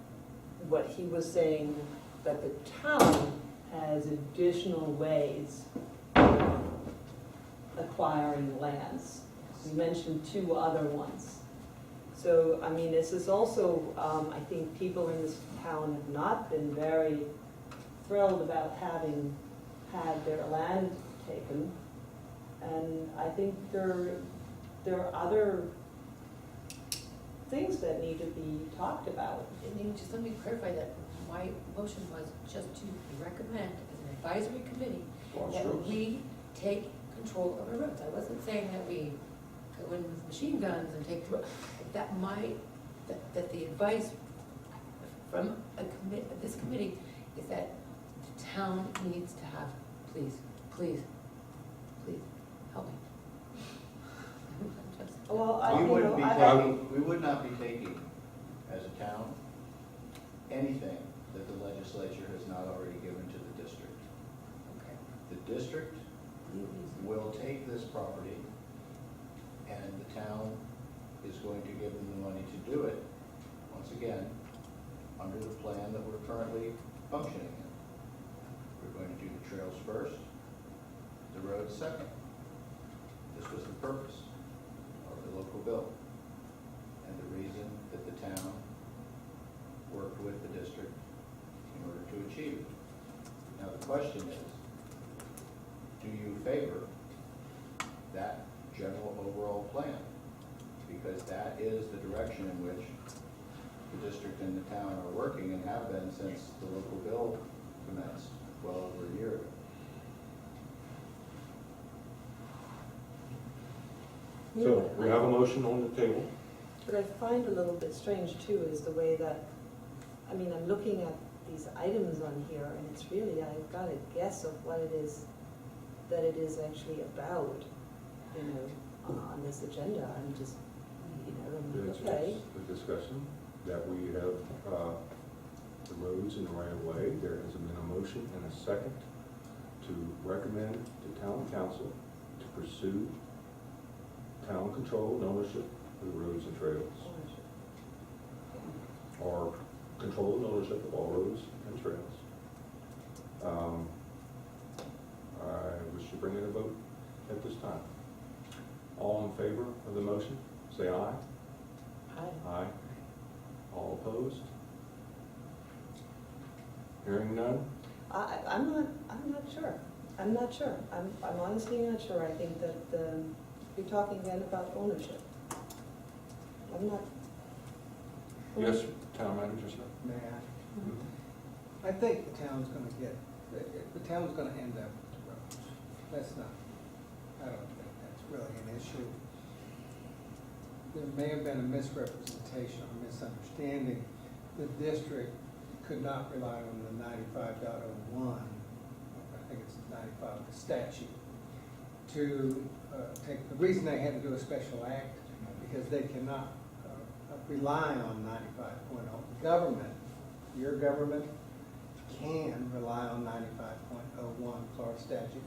what he was saying, that the town has additional ways of acquiring lands. We mentioned 2 other ones. So, I mean, this is also, I think people in this town have not been very thrilled about having had their land taken. And I think there are other things that need to be talked about. And then just let me clarify that my motion was just to recommend as an advisory committee that we take control of our roads. I wasn't saying that we go in with machine guns and take the road. That the advice from this committee is that the town needs to have, please, help me. Well, We wouldn't be taking, we would not be taking, as a town, anything that the legislature has not already given to the district. Okay. The district will take this property, and the town is going to give them the money to do it, once again, under the plan that we're currently functioning in. We're going to do the trails first, the roads second. This was the purpose of the local bill, and the reason that the town worked with the district in order to achieve it. Now, the question is, do you favor that general overall plan? Because that is the direction in which the district and the town are working and have been since the local bill commenced well over a year ago. So, we have a motion on the table. What I find a little bit strange too is the way that, I mean, I'm looking at these items on here, and it's really, I've got a guess of what it is that it is actually about, on this agenda. I'm just, It's okay. the discussion that we have the roads in the right of way. There has been a motion and a second to recommend to town council to pursue town control and ownership of the roads and trails, or control and ownership of all roads and trails. I wish to bring in a vote at this time. All in favor of the motion, say aye. Aye. All opposed? Hearing none? I'm not sure. I'm not sure. I'm honestly not sure. I think that you're talking again about ownership. I'm not, Yes, town manager, sir? May I? I think the town's gonna end up with the roads. That's not, I don't think that's really an issue. There may have been a misrepresentation or misunderstanding. The district could not rely on the 95.01, I think it's 95, the statute, to take, the reason they had to do a special act, because they cannot rely on 95.0. Government, your government can rely on 95.01 Florida statute.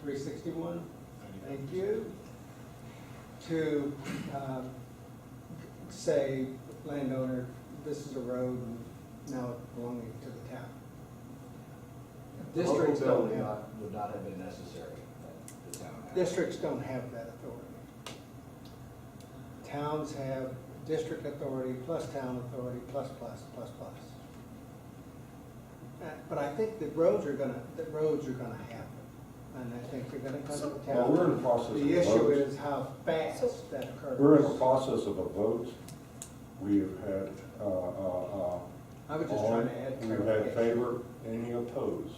361, thank you, to say, landowner, this is a road and now it's belonging to the town. Districts Local don't bill have, would not have been necessary, that the town had. districts don't have that authority. Towns have district authority plus town authority plus. But I think that roads are gonna happen, and I think they're gonna come to the Well, we're in town. the process of The a issue vote. is how fast that occurs. We're in the process of a vote. We have had, I was just trying to add we've had clarification. favor, any opposed?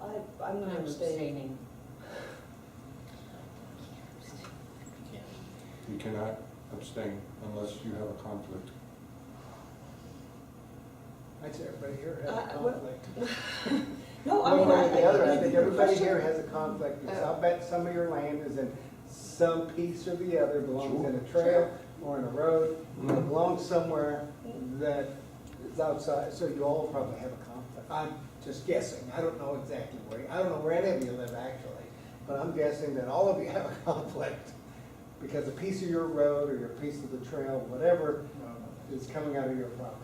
I'm gonna abstain. abstaining. You cannot abstain unless you have a conflict. I'd say everybody here has a Well, conflict. No, I One mean, way or the other, I think the everybody question- here has a conflict, because I'll bet some of your land is in some piece or the other, belongs in a trail or in a road, or Mhm. belongs somewhere that is outside, so you all probably have a conflict. I'm just guessing, I don't know exactly I don't know where any of you live actually, but I'm guessing that all of you have a conflict, because a piece of your road or your piece of the trail, whatever, is coming out of your property.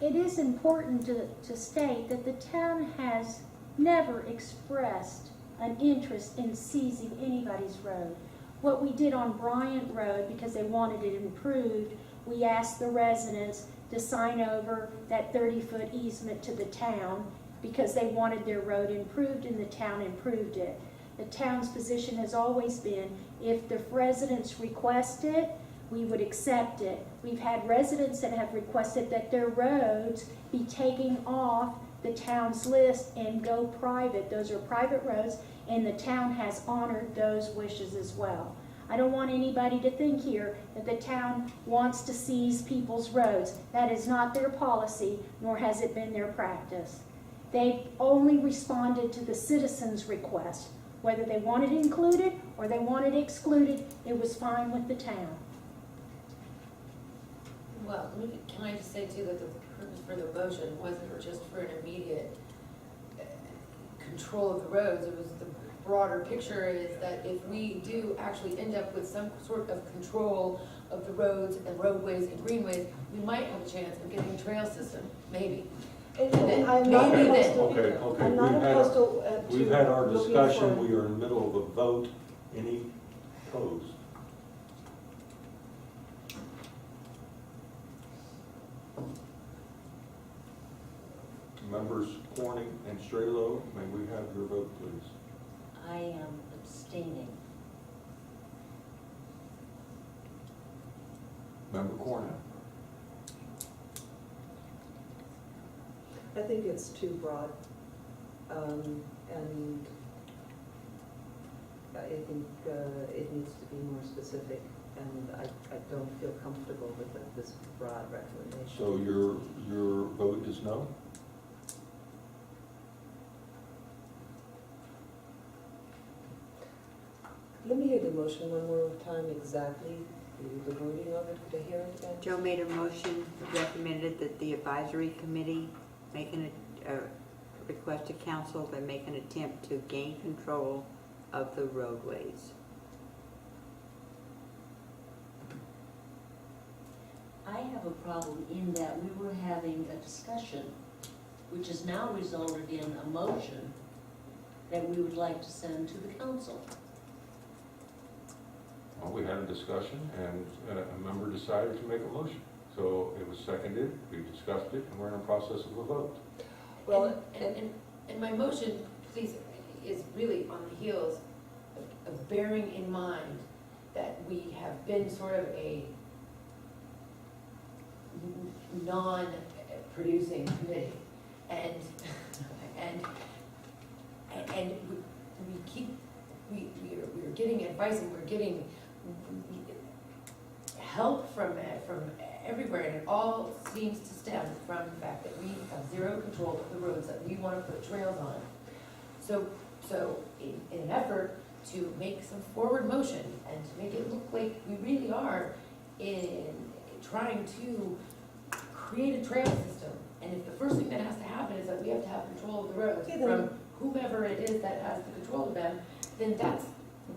It is important to state that the town has never expressed an interest in seizing anybody's road. What we did on Bryant Road, because they wanted it improved, we asked the residents to sign over that 30-foot easement to the town because they wanted their road improved, and the town improved it. The town's position has always been, if the residents request it, we would accept it. We've had residents that have requested that their roads be taken off the town's list and go private. Those are private roads, and the town has honored those wishes as well. I don't want anybody to think here that the town wants to seize people's roads. That is not their policy, nor has it been their practice. They only responded to the citizens' request. Whether they wanted it included or they wanted it excluded, it was fine with the town. Well, can I just say too that the purpose for the motion wasn't just for an immediate control of the roads, it was the broader picture is that if we do actually end up with some sort of control of the roads and roadways and greenways, we might have a chance of getting a trail system, maybe. And then I'm not maybe opposed then- to, Okay, I'm not opposed to. we've had our looking discussion, for- we are in the middle of a vote, any opposed? Members Corning and Strelo, may we have your vote, please? I am abstaining. Member Corning? I think it's too broad, and I think it needs to be more specific, and I don't feel comfortable with this broad recommendation. So your vote is no? Let me hear the motion one more time exactly, the wording of it, could I hear it again? Joe made a motion, recommended that the advisory committee make a request to council that make an attempt to gain control of the roadways. I have a problem in that we were having a discussion, which has now resulted in a motion that we would like to send to the council. Well, we had a discussion and a member decided to make a motion. So it was seconded, we discussed it, and we're in the process of a vote. Well, And my motion, please, is really on the heels of bearing in mind that we have been sort of a non-producing committee. And we're getting advice and we're getting help from everywhere, and it all seems to stem from the fact that we have zero control of the roads that we want to put trails on. So in an effort to make some forward motion and to make it look like we really are in trying to create a trail system, and if the first thing that has to happen is that we have to have control of the roads Okay, then. from whomever it is that has the control of them, then that's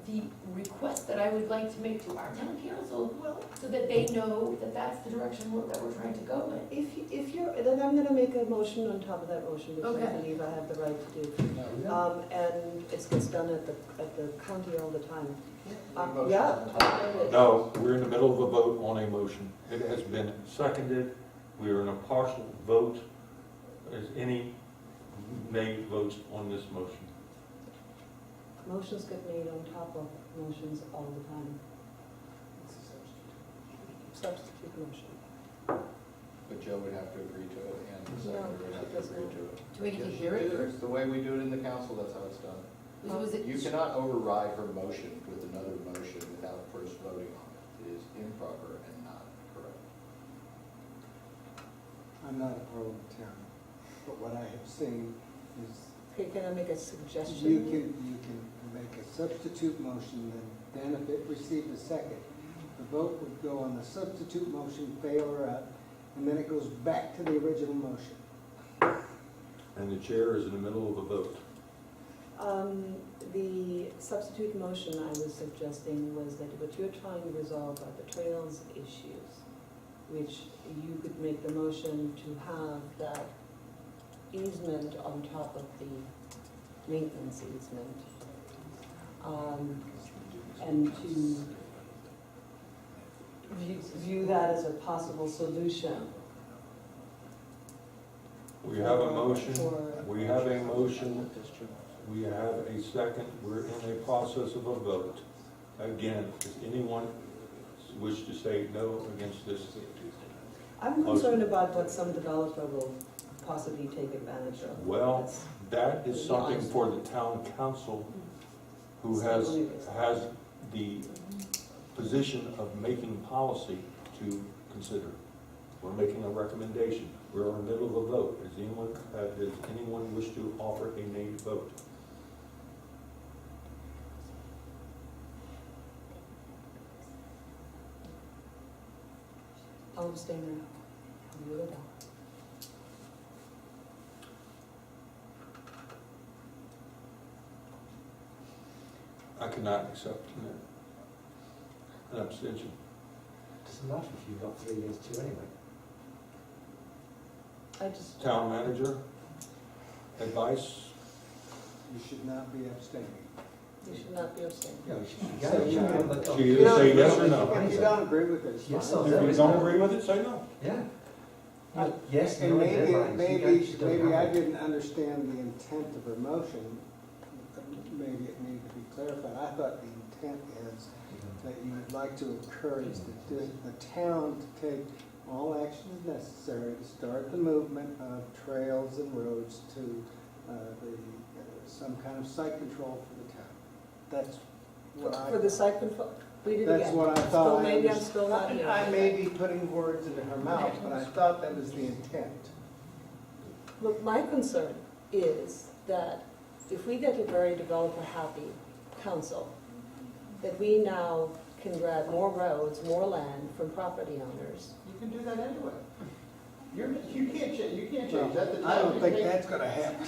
the request that I would like to make to our town council, so that they know that that's the direction that we're trying to go in. If you're, then I'm gonna make a motion on top of that motion, which I Okay. believe I have the right to do. And it gets done at the county all the time. Motion Yeah. on the top. No, we're in the middle of a vote on a motion. It has been seconded. We are in a partial vote. Is any nay votes on this motion? Motions get made on top of motions all the time. Substitute motion. But Joe would have to agree to it, and the No, secretary would have to agree to it. Do we need to Yes, hear it do. first? The way we do it in the council, that's how it's done. Was it? You cannot override her motion with another motion without first voting on it. It is improper and not correct. I'm not a pro town, but what I have seen is Okay, can I make a suggestion? you can make a substitute motion, then if it received a second, the vote would go on the substitute motion, fail or up, and then it goes back to the original motion. And the chair is in the middle of a vote. The substitute motion I was suggesting was that what you're trying to resolve are the trails issues, which you could make the motion to have that easement on top of the maintenance easement. And to view that as a possible solution. We have a motion. For- We have a motion. We have a second. We're in a process of a vote. Again, does anyone wish to say no against this? I'm concerned about what some developer will possibly take advantage of. Well, That's- that is something for the town council, who has the position of making policy to consider. We're making a recommendation. We're in the middle of a vote. Does anyone wish to offer a nay vote? I'll abstain now. You go down. I cannot accept an abstention. Doesn't matter if you've got 3 against 2 anyway. I just, Town manager, advice? You should not be abstaining. you should not be abstaining. Yeah, you should So go. you can- So you either say yes or no. If you don't agree with it, it's Yes, fine. I'll If you don't agree with it, say no. Yeah. Yes, And no deadlines. maybe I didn't understand the intent of her motion. Maybe it needed to be clarified. I thought the intent is that you would like to encourage the town to take all actions necessary to start the movement of trails and roads to some kind of site control for the town. That's what I. For the site control, read it again. That's what I Still, thought. maybe I'm still not here. I may be putting words into her mouth, but I thought that was the intent. Look, my concern is that if we get a very developer-happy council, that we now can grab more roads, more land from property owners. You can do that anyway. You can't change that. The I don't town think could make- that's gonna happen.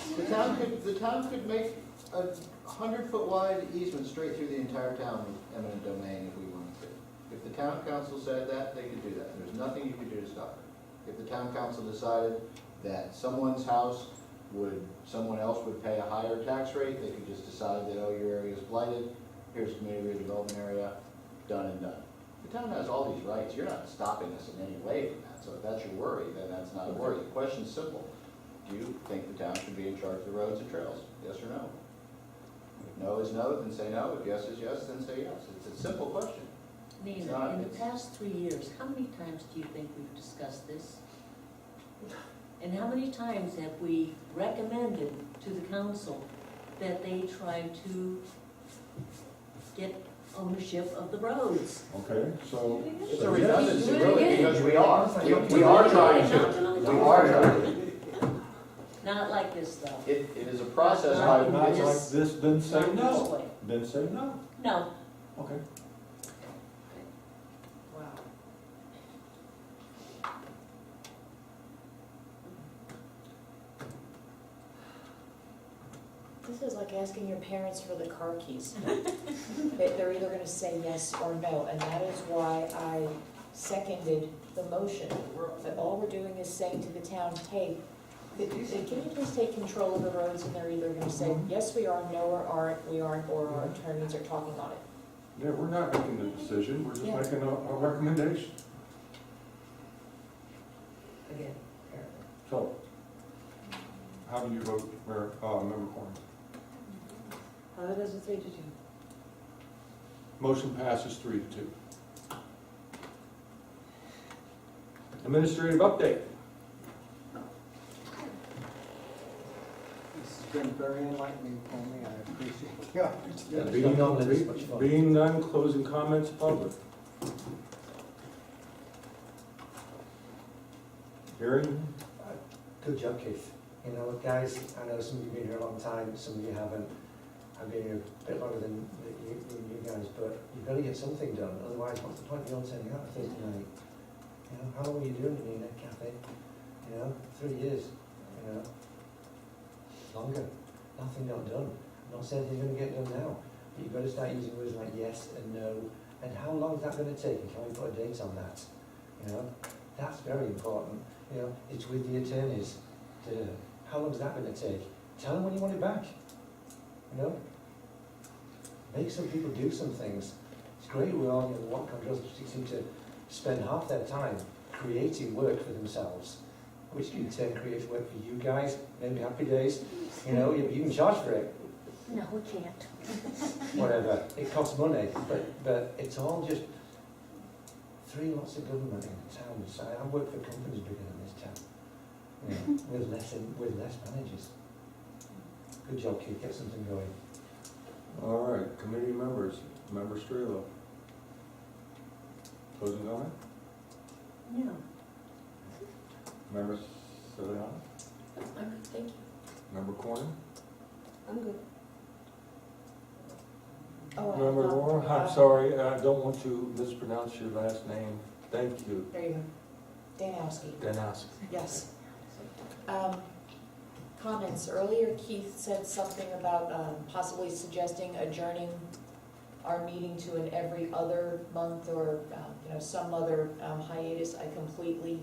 The town could make a 100-foot wide easement straight through the entire town with eminent domain if we wanted to. If the town council said that, they could do that. There's nothing you could do to stop it. If the town council decided that someone else would pay a higher tax rate, they could just decide that, oh, your area is blighted, here's a community redevelopment area, done and done. The town has all these rights. You're not stopping us in any way from that. So if that's your worry, then that's not a worry. The question's simple. Do you think the town should be in charge of the roads and trails? Yes or no? If no is no, then say no. If yes is yes, then say yes. It's a simple question. Nina, in the past 3 years, how many times do you think we've discussed this? And how many times have we recommended to the council that they try to get ownership of the roads? Okay, so. It's a so- redundancy, Do it really, again. because we are trying to. We Not are trying tonight. to. Not like this, though. It is a process Not by like Not which. like this, then say Not this no. way. Then say no. No. Okay. Wow. This is like asking your parents for the car keys. They're either gonna say yes or no, and that is why I seconded the motion. That all we're doing is saying to the town, hey, can you please take control of the roads? And they're either gonna say, yes, we are, no, we aren't, or our attorneys are talking on it. Yeah, we're not making the decision, we're just Yeah. making a recommendation. Again, So, how do you vote, Member Corn? How does it 3-2? Motion passes 3-2. Administrative update. This has been very enlightening for me, I appreciate the opportunity. Being on this much fun. Being none, closing comments, public. Hearing? Good job, Keith. You know, guys, I know some of you have been here a long time, some of you haven't. I've been here a bit longer than you guys, but you've got to get something done. Otherwise, what's the point of you all sending out a Thursday night? You know, how long were you doing it, Nina, Kathy? You know, 3 years, you know. Longer. Nothing got done. I'm not saying you're going to get done now, but you've got to start using words like yes and no. And how long is that going to take? And can we put a date on that? You know, that's very important. You know, it's with the attorneys. How long is that going to take? Tell them when you want it back. You know, make some people do some things. It's great we all, you know, the water controllers seem to spend half their time creating work for themselves, which in turn creates work for you guys. Maybe happy days. You know, you can charge for it. No, we can't. Whatever. It costs money, but it's all just 3 lots of government in the town. So I work for companies bigger than this town. You know, with less managers. Good job, Keith. Get something going. All right, committee members, Member Strelo. Closing comment? No. Member Celiano? I'm good, thank you. Member Corner? I'm good. Oh, I Member thought- Moore, I'm sorry, I don't want to mispronounce your last name. Thank you. There you go. Danowski. Denowski. Yes. Comments. Earlier Keith said something about possibly suggesting adjourning our meeting to an every other month or, you know, some other hiatus. I completely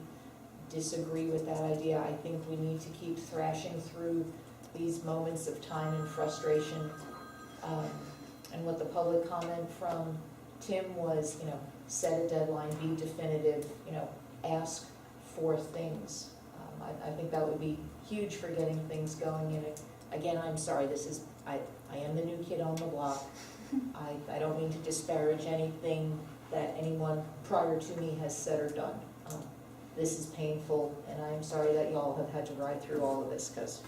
disagree with that idea. I think we need to keep thrashing through these moments of time and frustration. And what the public comment from Tim was, you know, set a deadline, be definitive, you know, ask for things. I think that would be huge for getting things going. And again, I'm sorry, I am the new kid on the block. I don't mean to disparage anything that anyone prior to me has said or done. This is painful, and I'm sorry that y'all have had to ride through all of this, because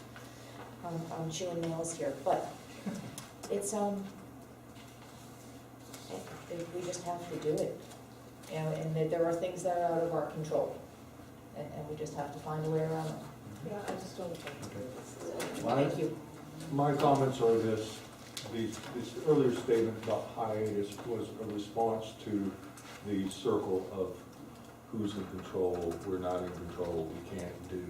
I'm chewing nails here. But it's, we just have to do it. You know, and that there are things that are out of our control, and we just have to find a way around them. Yeah, I just don't think Thank you. My comments are this earlier statement about hiatus was a response to the circle of who's in control, we're not in control, we can't do.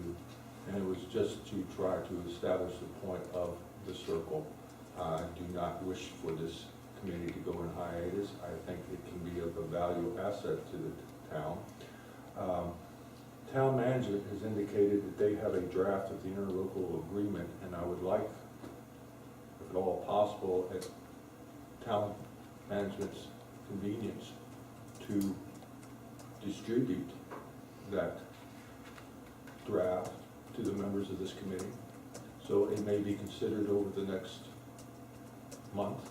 And it was just to try to establish the point of the circle. I do not wish for this committee to go in hiatus. I think it can be of a value asset to the town. Town manager has indicated that they have a draft of the interlocal agreement, and I would like, if at all possible, at town management's convenience, to distribute that draft to the members of this committee. So it may be considered over the next month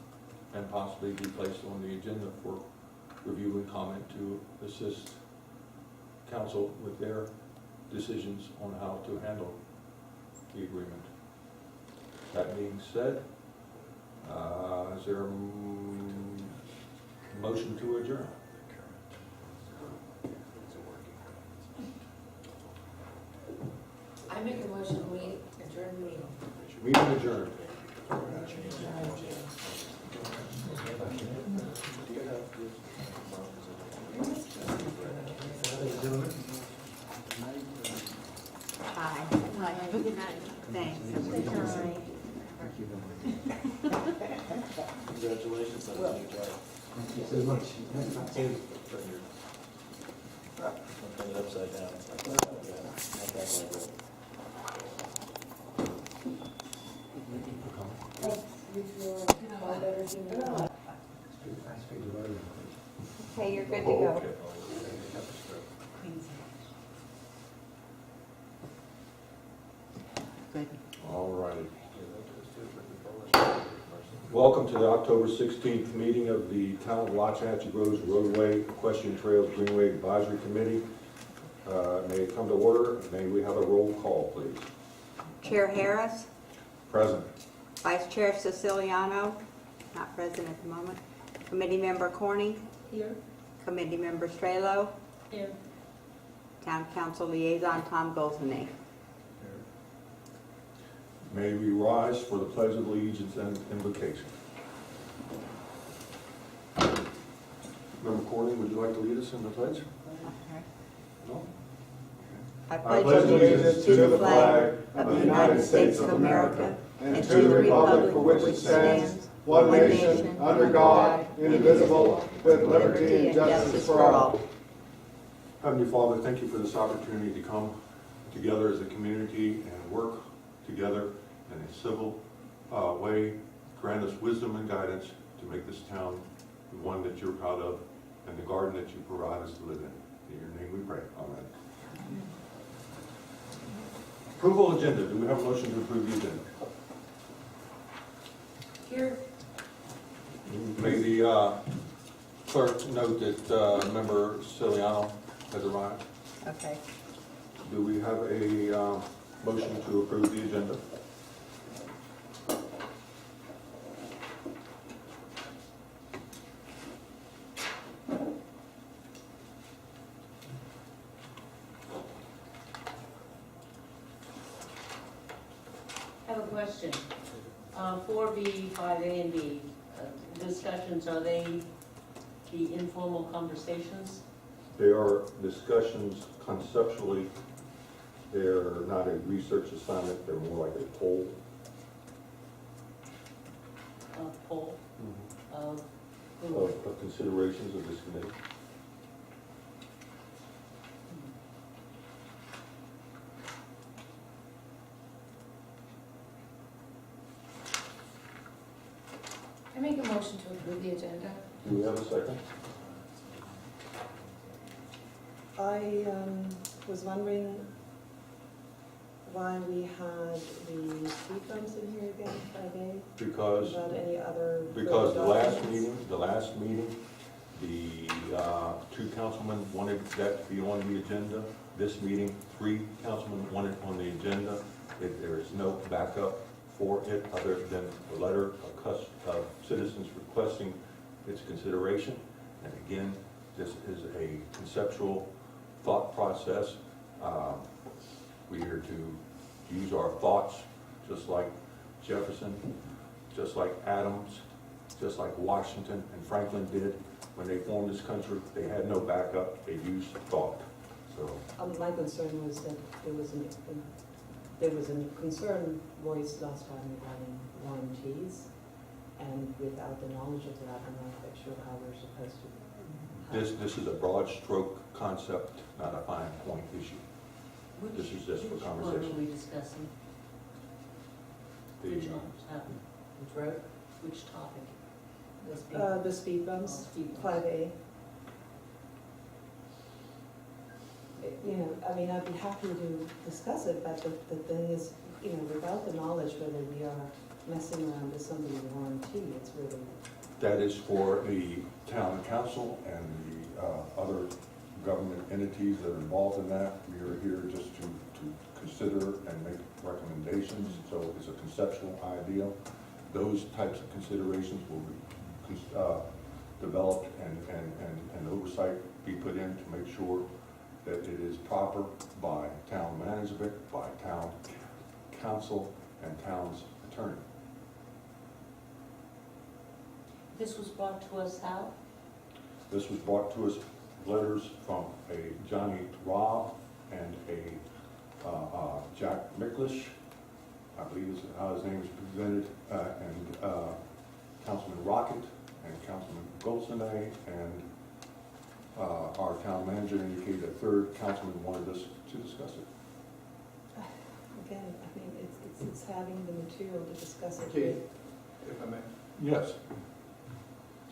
and possibly be placed on the agenda for review and comment to assist council with their decisions on how to handle the agreement. That being said, is there a motion to adjourn? I make a motion, we adjourn the meeting. Meeting adjourned. Hi. Good night. Thanks. Congratulations on the new job. Thank you so much. Turn it upside down. Yeah, not that like that. Okay, you're good to Oh, go. okay. Good. All righty. Welcome to the October 16th meeting of the Town of Waxahachie Groves Roadway Equestrian Trails Greenway Advisory Committee. May it come to order. May we have a roll call, please? Chair Harris, Present. Vice Chair Siciliano, not present at the moment. Committee Member Corning, Here? Committee Member Strelo, Here. Town Council Liaison Tom Goldsmith. May we rise for the pledge of allegiance and invocation. Member Corning, would you like to lead us in the pledge? No? I pledge allegiance to the flag of the United States of America and to the republic for which it stands, one nation, under God, indivisible, with liberty and justice for all. Heavenly Father, thank you for this opportunity to come together as a community and work together in a civil way. Grant us wisdom and guidance to make this town the one that you're proud of and the garden that you provide us to live in. In your name we pray. Amen. Approval agenda. Do we have a motion to approve the agenda? Here, May the clerk note that member Siciliano has arrived. Okay. Do we have a motion to approve the agenda? I have a question. 4B, 5A, and B, discussions, are they the informal conversations? They are discussions conceptually. They're not a research assignment. They're more like a poll. Poll of who? Of considerations of this committee. I make a motion to approve the agenda. Do we have a second? I was wondering why we had the speed bumps in here again, 5A, Because without any other. the last meeting, the two councilmen wanted that to be on the agenda. This meeting, 3 councilmen wanted on the agenda. There is no backup for it other than a letter of citizens requesting its consideration. And again, this is a conceptual thought process. We're here to use our thoughts, just like Jefferson, just like Adams, just like Washington and Franklin did when they formed this country. They had no backup, they used thought. So My concern was that there was a concern voiced last time regarding warranties, and without the knowledge of that, I'm not quite sure how we're supposed to. this is a broad stroke concept, not a fine point issue. This is just for Which one conversation. are we discussing? Which topic? Which road? Which topic? The speed- The speed bumps, Oh, speed bumps. 5A. You know, I mean, I'd be happy to discuss it, but the thing is, without the knowledge whether we are messing around with somebody's warranty, it's really That is for the town council and the other government entities that are involved in that. We are here just to consider and make recommendations, so it's a conceptual idea. Those types of considerations will be developed and oversight be put in to make sure that it is proper by town management, by town council, and town's attorney. This was brought to us how? This was brought to us, letters from a Johnny Robb and a Jack Miklish, I believe is how his name is presented, and Councilman Rocket and Councilman Goldsonay, and our town manager indicated a third councilman wanted us to discuss it. Again, I mean, it's having the material to discuss it Okay, with. if I may, Yes.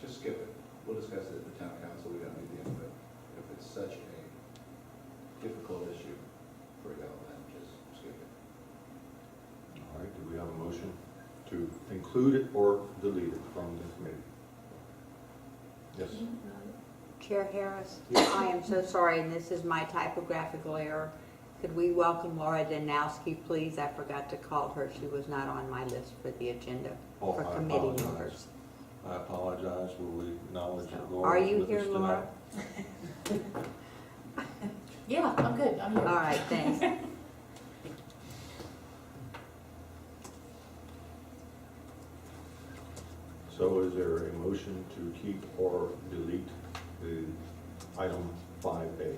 just skip it. We'll discuss it at the town council, we don't need the input. If it's such a difficult issue for y'all, then just skip it. All right, do we have a motion to include it or delete it from the committee? Yes. Chair Harris, I am so sorry, and this is my typographical error. Could we welcome Laura Danowski, please? I forgot to call her. She was not on my list for the agenda Oh, for I committee apologize. members. I apologize, will we acknowledge that So, Laura are is you with here, us Laura? tonight? Yeah, I'm good, I'm here. All right, thanks. So is there a motion to keep or delete the item 5A?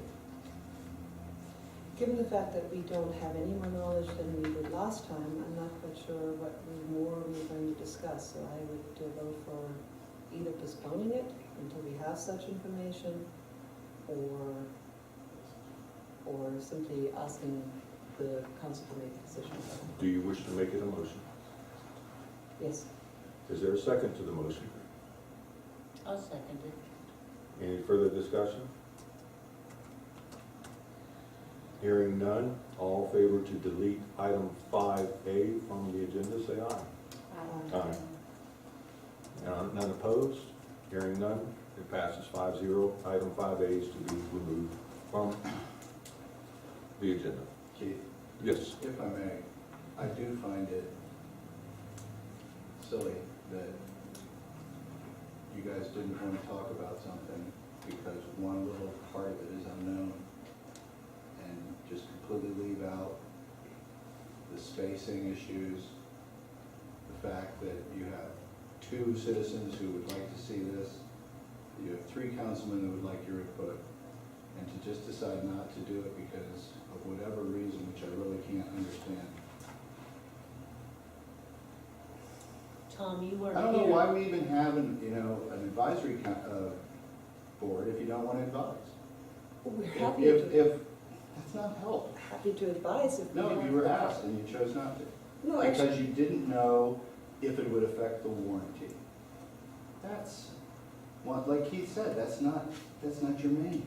Given the fact that we don't have any more knowledge than we did last time, I'm not quite sure what more we're going to discuss, so I would vote for either postponing it until we have such information, or simply asking the council to make a decision. Do you wish to make it a motion? Yes. Is there a second to the motion? I'll second it. Any further discussion? Hearing none, all in favor to delete item 5A from the agenda, say aye. Aye. None opposed? Hearing none, it passes 5-0. Item 5A is to be removed from the agenda. Keith, Yes. if I may, I do find it silly that you guys didn't want to talk about something because one little part of it is unknown, and just completely leave out the spacing issues, the fact that you have 2 citizens who would like to see this, you have 3 councilmen who would like your input, and to just decide not to do it because of whatever reason, which I really can't understand. Tom, you weren't I here. don't know why we even have an advisory board if you don't want to advise. We're If that's not help. happy to advise if we No, have you were the- asked and you chose not to. No, actually, Because you didn't know if it would affect the warranty. That's, like Keith said, that's not germane.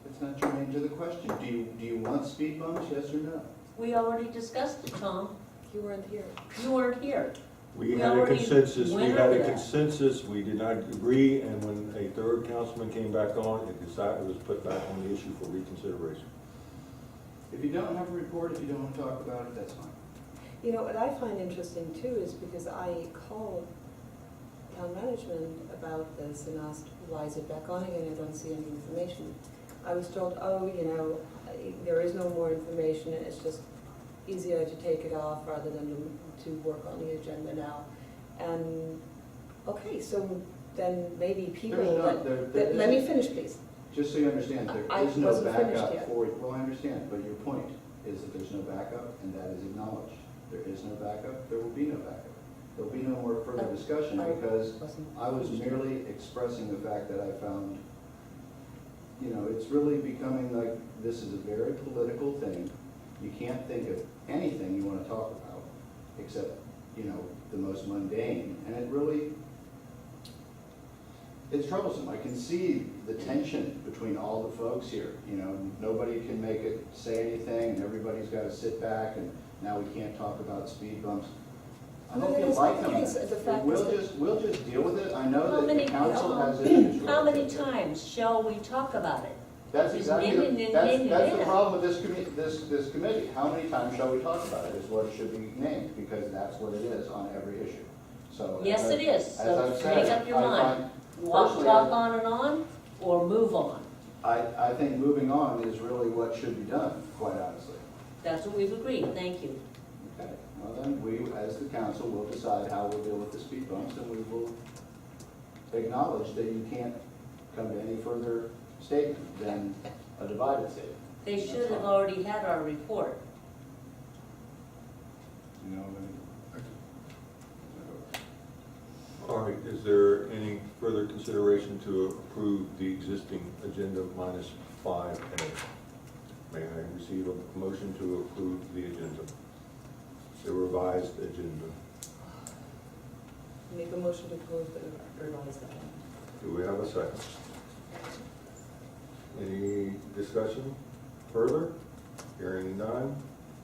That's not germane to the question. Do you want speed bumps, yes or no? We already discussed it, Tom. you weren't here. You weren't here. We We had a already consensus, went over that. we did not agree, and when a third councilman came back on, it was put back on the issue for reconsideration. If you don't have a report, if you don't want to talk about it, that's fine. You know, what I find interesting too is because I called town management about this and asked, why is it back on again? I don't see any information. I was told, oh, there is no more information, it's just easier to take it off rather than to work on the agenda now. And, okay, so then maybe people, let me finish, please. Just so you understand, I there is no wasn't finished backup yet. for, well, I understand, but your point is that there's no backup, and that is acknowledged. There is no backup, there will be no backup. There'll be no more further discussion because I was merely expressing the fact that I found, it's really becoming like this is a very political thing. You can't think of anything you want to talk about except, the most mundane. And it really, it's troublesome. I can see the tension between all the folks here. Nobody can make it say anything and everybody's got to sit back and now we can't talk about speed bumps. I hope you It's like not the them. case. The fact We'll is we'll just deal with it. I know How that the many- council has issues with it. How many times shall we talk about it? That's exactly, Maybe- that's the problem with this committee. How many times shall we talk about it is what it should be named, because that's what it is on every issue. So. Yes, it is, As so I've said, make up your I mind. find- Walk, personally, talk on and on, or move on. I think moving on is really what should be done, quite honestly. That's what we've agreed, thank you. Okay, well then, we, as the council, will decide how we'll deal with the speed bumps, and we will acknowledge that you can't come to any further statement than a divided statement. They That's should have fine. already had our report. You know, All right, is there any further consideration to approve the existing agenda minus 5A? May I receive a motion to approve the agenda, the revised agenda? Make a motion to close the revised item. Do we have a second? Any discussion further? Hearing none.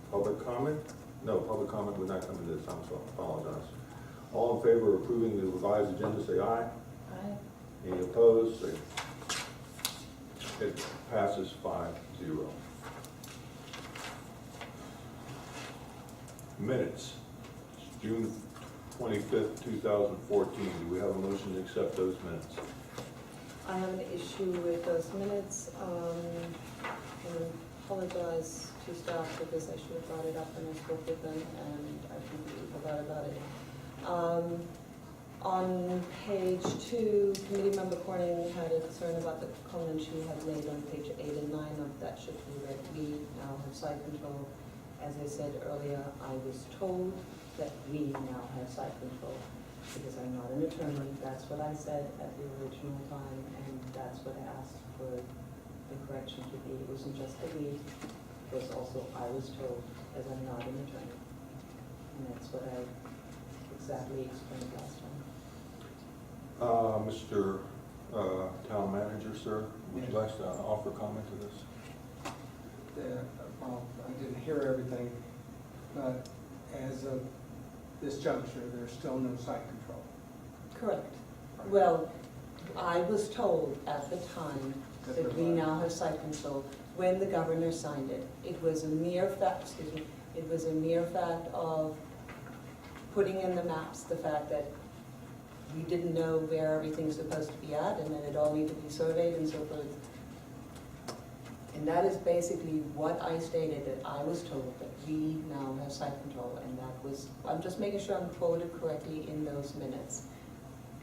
Public comment? No, public comment would not come into this, I'm sorry, apologize. All in favor of approving the revised agenda, say aye. Aye. Any opposed, say. It passes 5-0. Minutes, June 25th, 2014. Do we have a motion to accept those minutes? I have an issue with those minutes. I apologize to staff because I should have brought it up when I spoke with them, and I completely forgot about it. On page 2, committee member Corning had a concern about the comment she had made on page 8 and 9 of that should be that we now have site control. As I said earlier, I was told that we now have site control because I'm not an attorney. That's what I said at the original time, and that's what I asked for the correction to be. It wasn't just a we, it was also I was told, as I'm not an attorney. And that's what I exactly explained last time. Mr. Town Manager, sir, would you like to offer comment to this? Well, I didn't hear everything, but as of this juncture, there's still no site control. Correct. Well, I was told at the time that we now have site control when the governor signed it. It was a mere fact, excuse me, it was a mere fact of putting in the maps, the fact that we didn't know where everything's supposed to be at, and then it all needed to be surveyed and so forth. And that is basically what I stated, that I was told that we now have site control, and that was, I'm just making sure I'm quoted correctly in those minutes.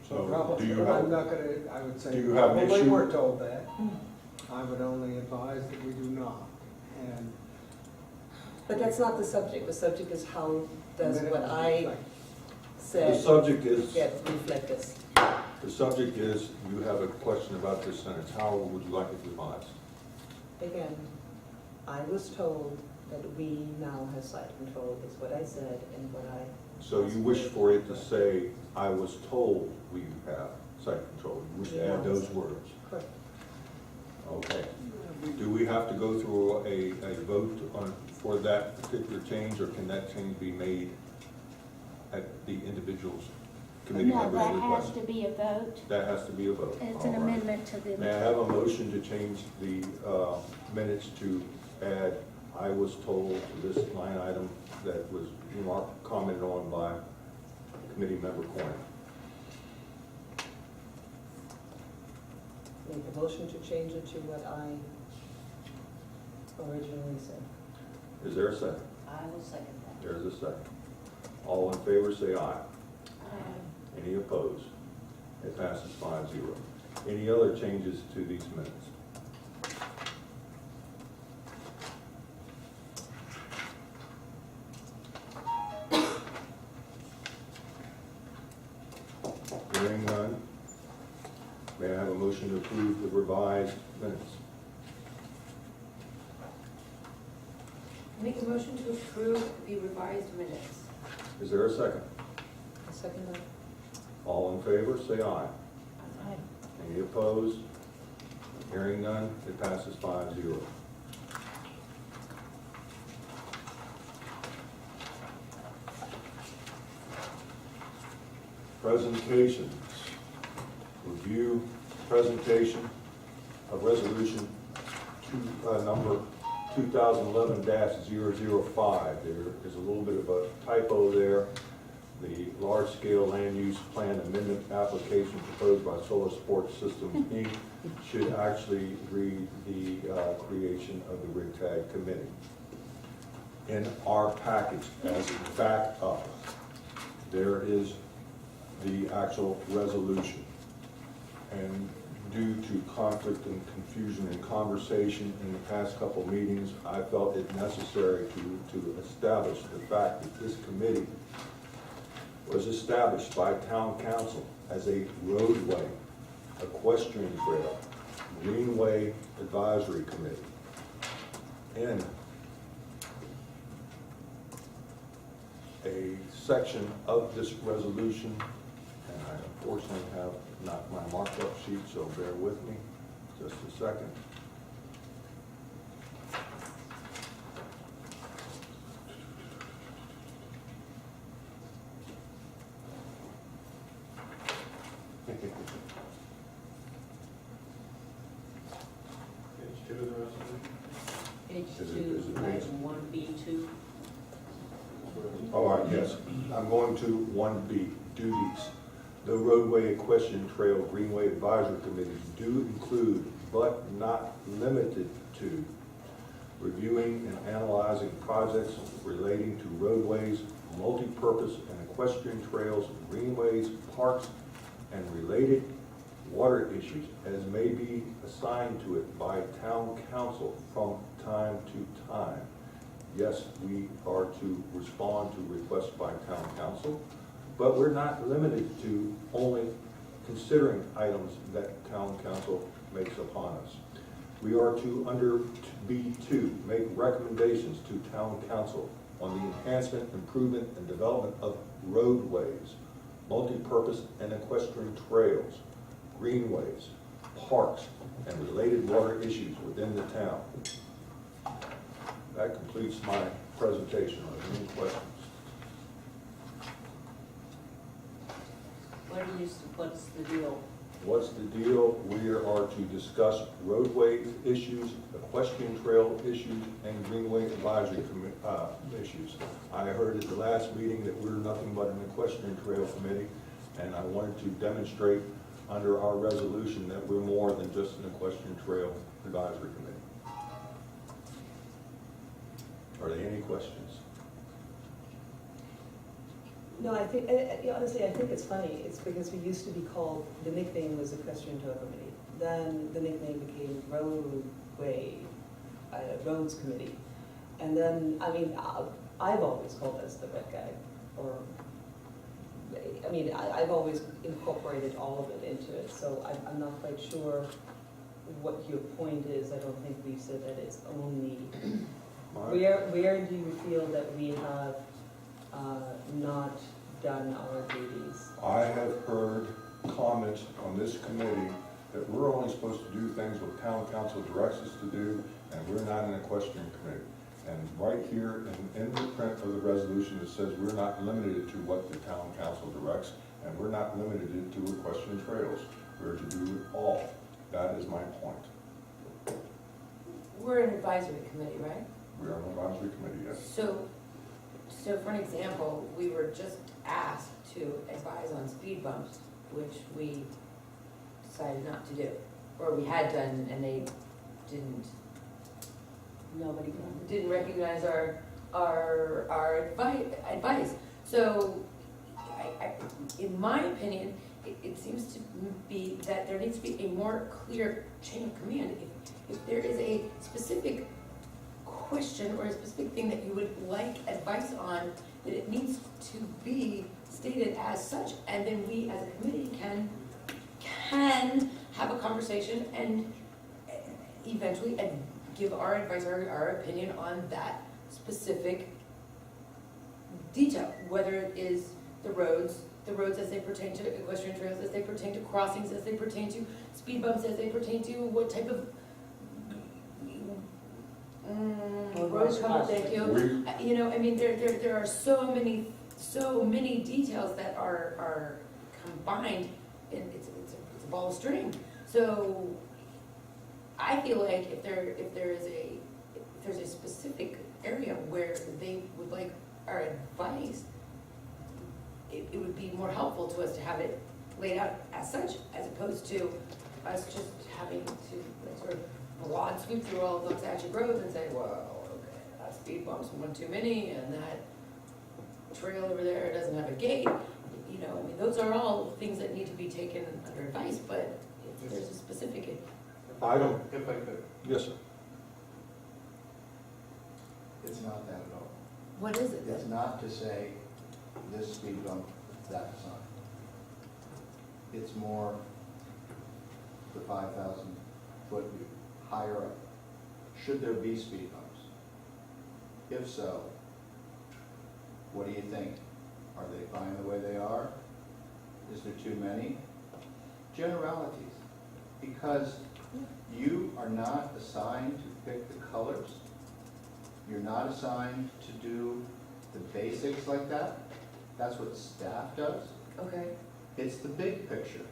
So, do you I'm have, not gonna, I would say, do you have an probably issue? were told that. I would only advise that we do not. And But that's not the subject. The subject is how does what I the said subject is, get reflected. the subject is, you have a question about this sentence. How would you like it revised? Again, I was told that we now have site control, is what I said and what I. So you wish for it to say, I was told we have site control. You wish to add those words. Correct. Okay. Do we have to go through a vote on, for that particular change, or can that change be made at the individual's committee No, member's that has request? to be a vote. That has to be a vote. It's an All right. amendment to the. May I have a motion to change the minutes to add, I was told, to this line item that was commented on by committee member Corning? Make a motion to change it to what I originally said. Is there a second? I will second that. There's a second. All in favor, say aye. Any opposed? It passes 5-0. Any other changes to these minutes? Hearing none, may I have a motion to approve the revised minutes? Make a motion to approve the revised minutes. Is there a second? I second that. All in favor, say aye. Aye. Any opposed? Hearing none, it passes 5-0. presentations. Review presentation of resolution number 2011-005. There is a little bit of a typo there. The large-scale land use plan amendment application proposed by Solar Sports Systems, Inc. should actually read the creation of the Retgac committee. In our package as backup, there is the actual resolution. And due to conflict and confusion and conversation in the past couple of meetings, I felt it necessary to establish the fact that this committee was established by town council as a roadway, equestrian trail, greenway advisory committee. In a section of this resolution, and I unfortunately have not my markup sheet, so bear with me just a second. Page 2 of the resolution? Page Is it 2, page- item 1B2. All right, yes. I'm going to 1B, duties. The roadway, equestrian trail, greenway advisory committees do include, but not limited to, reviewing and analyzing projects relating to roadways, multi-purpose and equestrian trails, greenways, parks, and related water issues as may be assigned to it by town council from time to time. Yes, we are to respond to requests by town council, but we're not limited to only considering items that town council makes upon us. We are to, under B2, make recommendations to town council on the enhancement, improvement, and development of roadways, multi-purpose and equestrian trails, greenways, parks, and related water issues within the town. That completes my presentation. Are there any questions? What's the deal? What's the deal? We are to discuss roadway issues, equestrian trail issues, and greenway advisory issues. I heard at the last meeting that we're nothing but an equestrian trail committee, and I wanted to demonstrate under our resolution that we're more than just an equestrian trail advisory committee. Are there any questions? No, I think, honestly, I think it's funny. It's because we used to be called, the nickname was Equestrian Trail Committee. Then the nickname became Roads Committee. And then, I mean, I've always called us the Retgac, or, I mean, I've always incorporated all of it into it, so I'm not quite sure what your point is. I don't think we said that it's only, where do you feel that we have not done our duties? I have heard comments on this committee that we're only supposed to do things what town council directs us to do, and we're not an equestrian committee. And right here in the print of the resolution, it says we're not limited to what the town council directs, and we're not limited to equestrian trails. We're to do it all. That is my point. We're an advisory committee, right? We are an advisory committee, yes. So for an example, we were just asked to advise on speed bumps, which we decided not to do, or we had done, and they Nobody didn't recognize our advice. So, in my opinion, it seems to be that there needs to be a more clear chain of command. If there is a specific question or a specific thing that you would like advice on, that it needs to be stated as such, and then we as a committee can have a conversation and eventually give our advice, our opinion on that specific detail, whether it is the roads as they pertain to equestrian trails, as they pertain to crossings, as they pertain to speed bumps, as they pertain to what type of road cover, thank you. You know, I mean, there are so many details that are combined, and it's a ball of string. So I feel like if there's a specific area where they would like our advice, it would be more helpful to us to have it laid out as such, as opposed to us just having to like, sort of broad sweep through all of those Atchee Grove and say, well, okay, that speed bump's one too many, and that trail over there doesn't have a gate. You know, I mean, those are all things that need to be taken under advice, but if there's a specific, I don't, If I could, yes, sir. it's not that at all. what is it? It's not to say this speed bump, that sign. It's more the 5,000 foot view, higher up. Should there be speed bumps? If so, what do you think? Are they fine the way they are? Is there too many? Generalities. Because you are not assigned to pick the colors. You're not assigned to do the basics like that. That's what staff does. Okay. It's the big picture.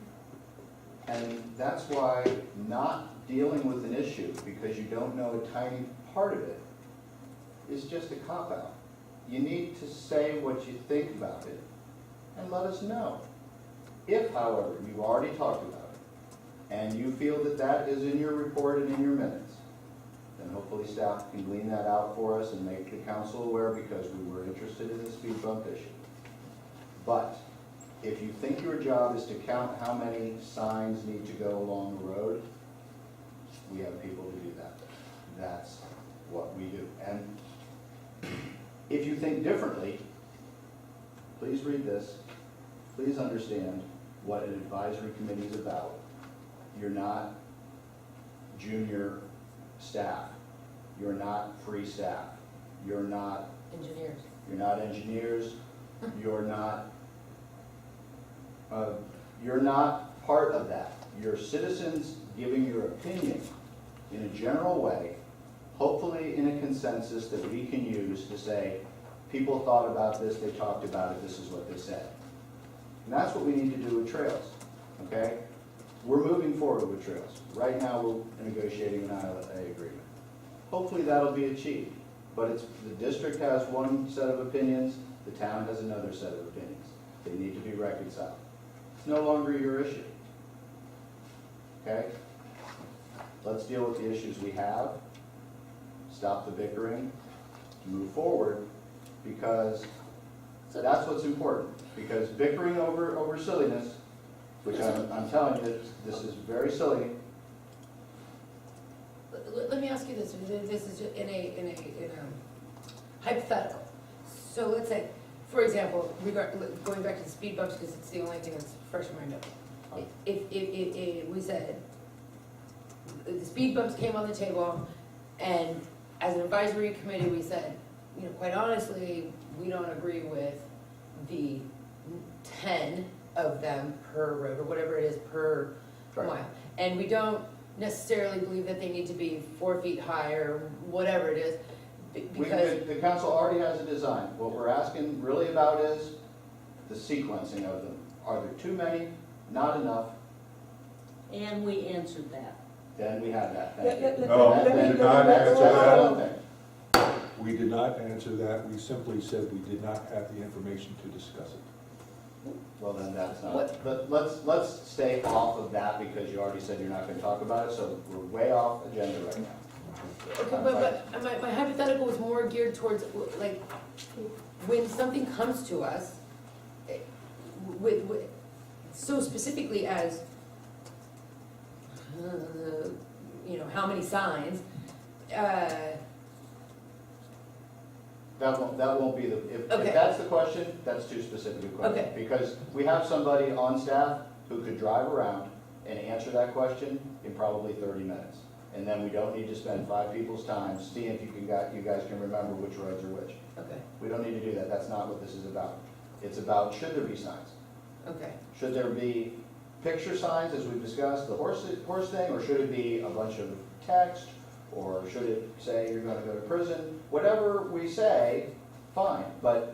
And that's why not dealing with an issue because you don't know a tiny part of it is just a cop-out. You need to say what you think about it and let us know. If, however, you've already talked about it and you feel that that is in your report and in your minutes, then hopefully staff can glean that out for us and make the council aware because we were interested in the speed bump issue. But if you think your job is to count how many signs need to go along the road, we have people to do that. That's what we do. And if you think differently, please read this. Please understand what an advisory committee is about. You're not junior staff. You're not free staff. You're not Engineers. engineers. You're not part of that. You're citizens giving your opinion in a general way, hopefully in a consensus that we can use to say, people thought about this, they talked about it, this is what they said. And that's what we need to do with trails, okay? We're moving forward with trails. Right now, we're negotiating an ILA agreement. Hopefully that'll be achieved, but it's, the district has one set of opinions, the town has another set of opinions. They need to be reconciled. It's no longer your issue, okay? Let's deal with the issues we have, stop the bickering, move forward, because that's what's important. Because bickering over silliness, which I'm telling you, this is very silly. Let me ask you this, this is just in a hypothetical. So let's say, for example, going back to the speed bumps, because it's the only thing that's fresh in my memory. If we said, the speed bumps came on the table, and as an advisory committee, we said, you know, quite honestly, we don't agree with the 10 of them per road, or whatever it is per Right. mile. And we don't necessarily believe that they need to be 4 feet high, or whatever it is, because, The council already has a design. What we're asking really about is the sequencing of them. Are there too many? Not enough? And we answered that. Then we have that. Thank you. No, Then- we then- did not that's answer what I that. don't think. We did not answer that. We simply said we did not have the information to discuss it. Well, then that's not, What? but let's stay off of that because you already said you're not gonna talk about it, so we're way off agenda right now. okay, but my hypothetical was more geared towards, like, when something comes to us, with so specifically as, you know, how many signs, That won't be the, if Okay. that's the question, that's too specific a question. Okay. Because we have somebody on staff who could drive around and answer that question in probably 30 minutes. And then we don't need to spend 5 people's time seeing if you guys can remember which roads are which. okay, We don't need to do that, that's not what this is about. It's about, should there be signs? okay. Should there be picture signs, as we've discussed, the horse thing, or should it be a bunch of text? Or should it say you're gonna go to prison? Whatever we say, fine, but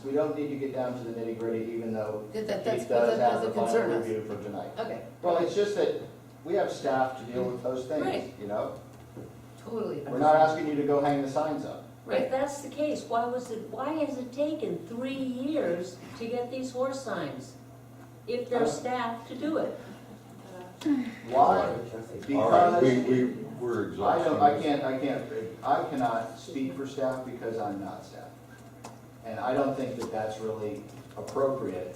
we don't need to get down to the nitty gritty, even though he That's, does have the doesn't concern final us. review for tonight. Okay. Well, it's just that we have staff to deal with those things, Right. you know? Totally. We're not asking you to go hang the signs up. If that's the case, why has it taken 3 years to get these horse signs? If there's staff to do it? Why? All right, Because we're exhausted. I cannot speak for staff because I'm not staff. And I don't think that that's really appropriate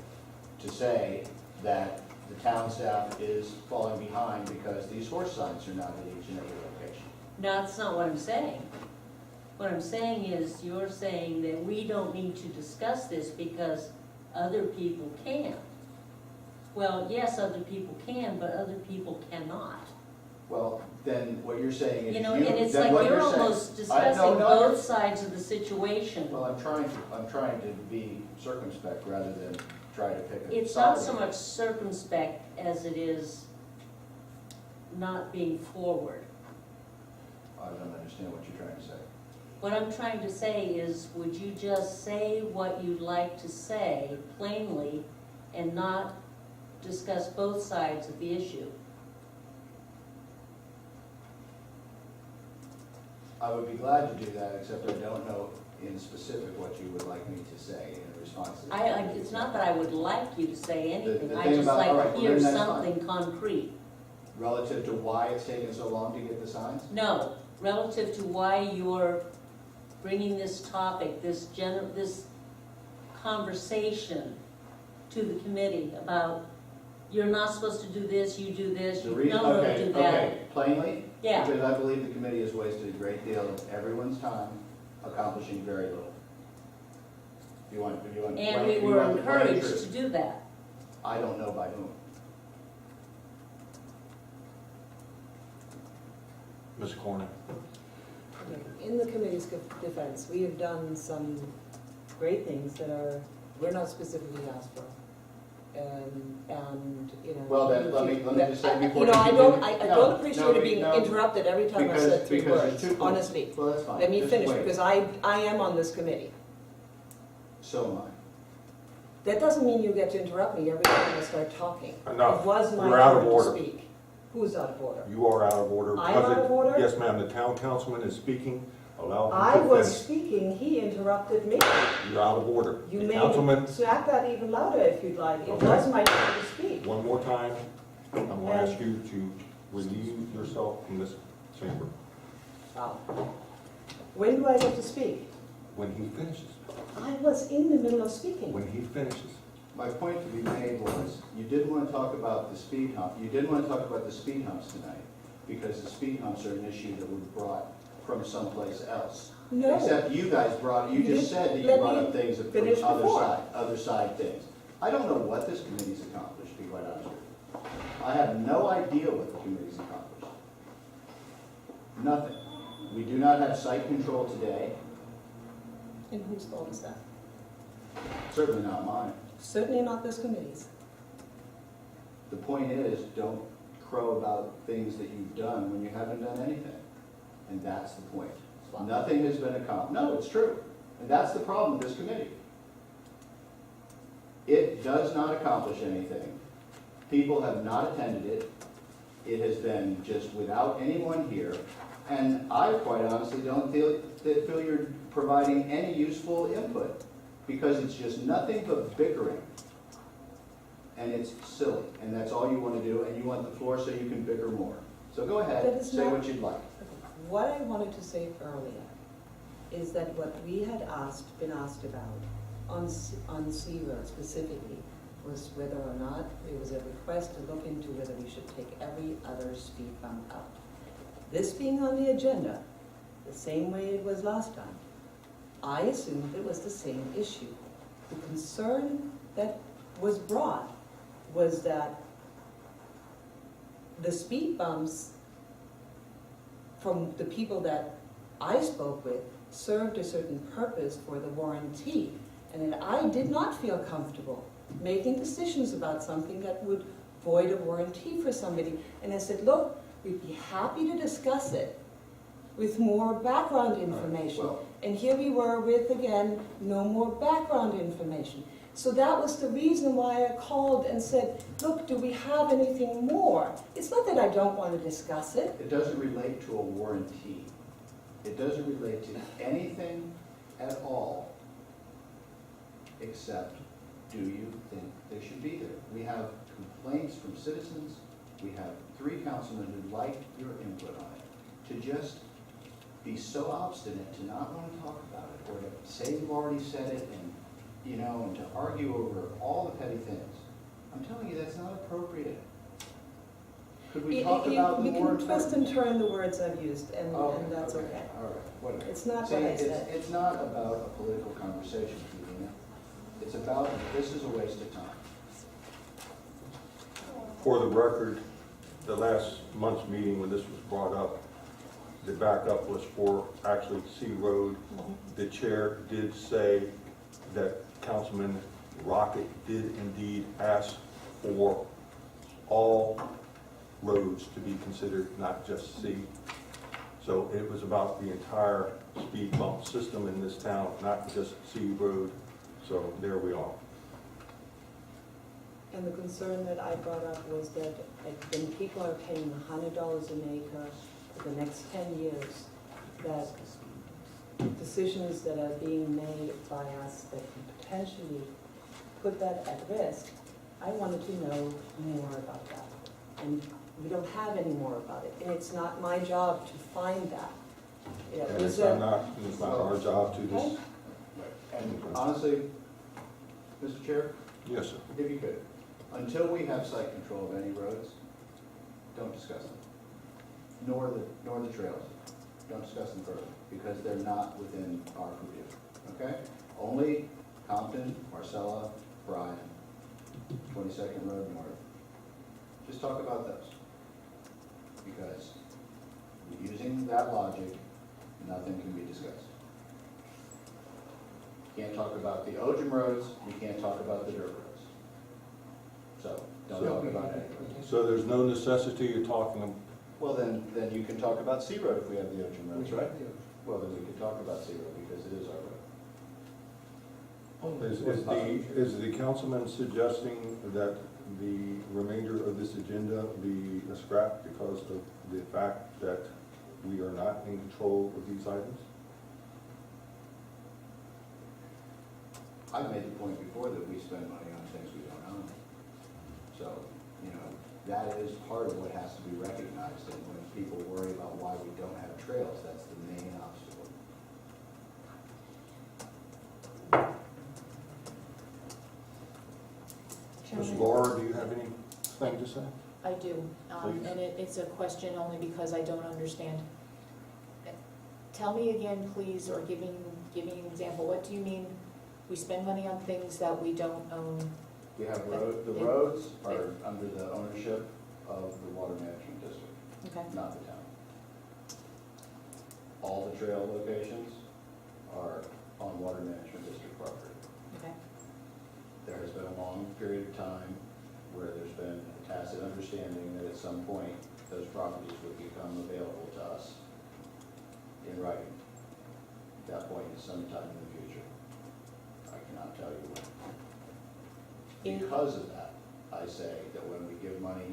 to say that the town staff is falling behind because these horse signs are not at each and every location. No, that's not what I'm saying. What I'm saying is, you're saying that we don't need to discuss this because other people can. Well, yes, other people can, but other people cannot. Well, then what you're saying is You know, and it's like you're almost discussing both sides of the situation. Well, I'm trying to be circumspect rather than try to pick a side. It's not so much circumspect as it is not being forward. I don't understand what you're trying to say. What I'm trying to say is, would you just say what you'd like to say plainly and not discuss both sides of the issue? I would be glad to do that, except I don't know in specific what you would like me to say in response to that. It's not that I would like you to say anything, The I thing just about- all right, like to well, hear then that's something concrete. Relative to why it's taken so long to get the signs? No, relative to why you're bringing this topic, this conversation to the committee about, you're not supposed to do this, you do this, The you reason, don't okay, do that. okay, plainly? Yeah. Because I believe the committee has wasted a great deal of everyone's time accomplishing very little. If you want And plain- we if you were want the plain encouraged truth. to do that. I don't know by whom. Ms. Corning? In the committee's defense, we have done some great things that we're not specifically asked for. And, you know. Well, then, let me just say before You know, I you don't, continue- I No, don't appreciate no, it being no, interrupted every time I said three because there's words, 2 points. honestly. Well, that's fine. Let me Just finish, wait. because I am on this committee. So am I. That doesn't mean you get to interrupt me every time I start talking. Enough. It was my You're out of turn to order. speak. Who's out of order? You are out of order. I'm out of order? Yes, ma'am, the town councilman is speaking. Allow I him to was finish. speaking, he interrupted me. You're out of order. You The may councilman, smack that even louder if you'd like. It Okay. was my turn to speak. one more time, I'm going to ask you to relieve yourself from this chamber Wow. When do I get to speak? when he finishes. I was in the middle of speaking. When he finishes. My point to be made was, you didn't want to talk about the speed hump, you didn't want to talk about the speed humps tonight, because the speed humps are an issue that was brought from someplace else. No. Except you guys you You just didn't said that you let brought me up things from finish before. other side things. I don't know what this committee's accomplished, to be quite honest with you. I have no idea what the committee's accomplished. Nothing. We do not have site control today, And whose fault is that? certainly not mine. Certainly not this committee's. The point is, don't crow about things that you've done when you haven't done anything. And that's the point. Nothing has been accomplished. No, it's true. And that's the problem with this committee. It does not accomplish anything. People have not attended it. It has been just without anyone here. And I quite honestly don't feel you're providing any useful input, because it's just nothing but bickering. And it's silly, and that's all you want to do, and you want the floor so you can bicker more. So go That ahead, is say not- what you'd like. What I wanted to say earlier is that what we had been asked about on C Road specifically was whether or not there was a request to look into whether we should take every other speed bump out. This being on the agenda, the same way it was last time, I assumed it was the same issue. The concern that was brought was that the speed bumps, from the people that I spoke with, served a certain purpose for the warranty, and that I did not feel comfortable making decisions about something that would void a warranty for somebody. And I said, look, we'd be happy to discuss it with more background information. Well, And here we were with, again, no more background information. So that was the reason why I called and said, look, do we have anything more? It's not that I don't want to discuss it. it doesn't relate to a warranty. It doesn't relate to anything at all, except, do you think they should be there? We have complaints from citizens. We have 3 councilmen who like your input on it. To just be so obstinate to not want to talk about it, or to say you've already said it, and, you know, and to argue over all the petty things. I'm telling you, that's not appropriate. Could we talk about the You more can twist important? and turn the words I've used, and that's okay. All right, whatever. It's not See, what I it's- said. It's not about a political conversation, Christina. It's about, this is a waste of time. For the record, the last month's meeting when this was brought up, the backup was for actually C Road. The chair did say that Councilman Rocket did indeed ask for all roads to be considered, not just C. So it was about the entire speed bump system in this town, not just C Road. So there we are. And the concern that I brought up was that when people are paying $100 an acre for the next 10 years, that decisions that are being made by us that can potentially put that at risk, I wanted to know more about that. And we don't have any more about it, and it's not my job to find that. It And was it's not our job to Okay. just, And honestly, Mr. Chair, yes, sir. if you could, until we have site control of any roads, don't discuss them. Nor the trails. Don't discuss them further, because they're not within our purview, okay? Only Compton, Marcella, Bryan, 22nd Road North. Just talk about those. Because using that logic, nothing can be discussed. You can't talk about the Ojum roads, you can't talk about the dirt roads. So, don't talk about any roads. So there's no necessity of talking, Well, then you can talk about C Road if we have the Ojum roads, right? Well, then we can talk about C Road because it is our road. is the councilman suggesting that the remainder of this agenda be scrapped because of the fact that we are not in control of these items? I've made the point before that we spend money on things we don't own. So, you know, that is part of what has to be recognized, and when people worry about why we don't have trails, that's the main obstacle. Ms. Laura, do you have anything to say? I do, Please. and it's a question only because I don't understand. Tell me again, please, or give me an example. What do you mean, we spend money on things that we don't own? We have the roads are under the ownership of the Water Management District, Okay. not the town. All the trail locations are on Water Management District property. Okay. There has been a long period of time where there's been a tacit understanding that at some point, those properties would become available to us in writing. That point is sometime in the future. I cannot tell you when. Because of that, I say that when we give money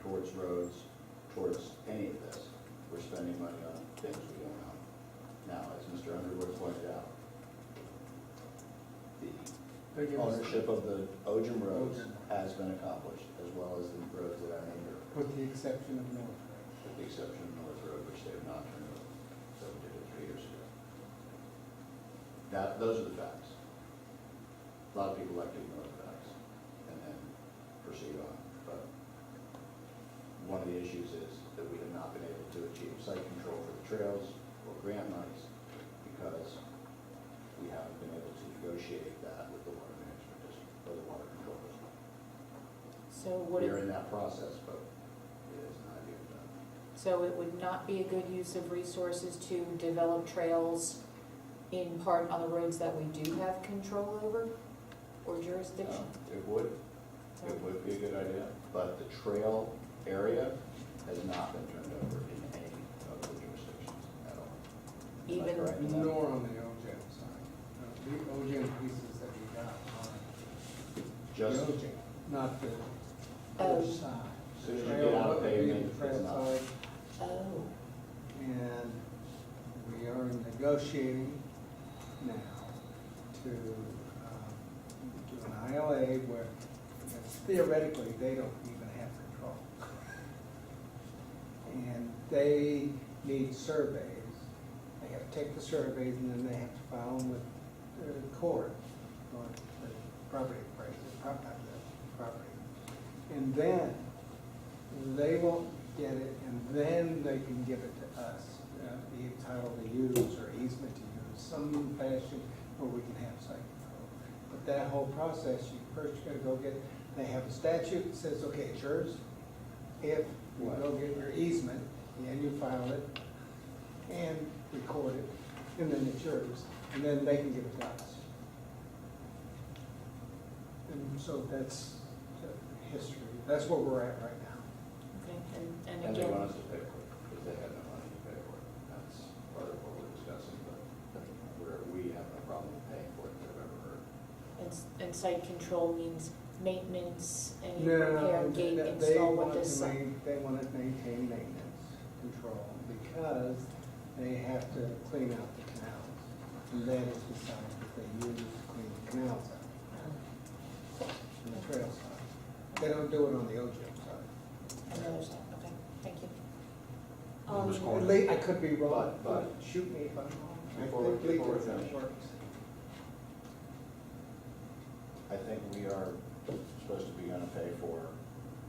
towards roads, towards any of this, we're spending money on things we don't own. Now, as Mr. Underwood pointed out, the ownership of the Ojum roads has been accomplished, as well as the roads that I named earlier, With the exception of North Road. with the exception of North Road, which they have not turned over. So we did it 3 years ago. Those are the facts. A lot of people like to ignore the facts and then proceed on. But one of the issues is that we have not been able to achieve site control for the trails or grant monies because we haven't been able to negotiate that with the Water Management District or the Water Control District. So would We are it, in that process, but it is not yet done. so it would not be a good use of resources to develop trails in part on the roads that we do have control over or jurisdiction? It would be a good idea, but the trail area has not been turned over in any of the jurisdictions. even, correct? Yeah. Nor on the OJEM side. The OJEM pieces that we got are the Just, OJEM, not the Oh. other side. as soon as you Trail, get out what of would be the pavement, trail it's not. side, oh, and we are negotiating now to do an ILA where theoretically, they don't even have control. And they need surveys. They have to take the surveys and then they have to file them with the court or the property appraiser, property. And then they won't get it and then they can give it to us, be entitled to use or easement to use, some fashion where we can have site control. But that whole process, you first gotta go get, they have a statute that says, okay, it's yours. If you go get your easement, and you file it, and record it, and then it's yours, and then they can give it to us. And so that's history, that's where we're at right now. okay, and And they again, want us to pay for it, because they have no money to pay for it. That's part of what we're discussing, but we have no problem paying for it, that I've ever heard. and site control means maintenance, any No, repair, gate they install, what want does to some? they want to maintain maintenance control because they have to clean out the canals. And that is the side that they use to clean the canals out, on the trail side. They don't do it on the OJEM side. I understand, okay, thank you. Ms. Um, Corning. I could be wrong, But- shoot me if I'm wrong. I Before think we legally finish. that works. I think we are supposed to be gonna pay for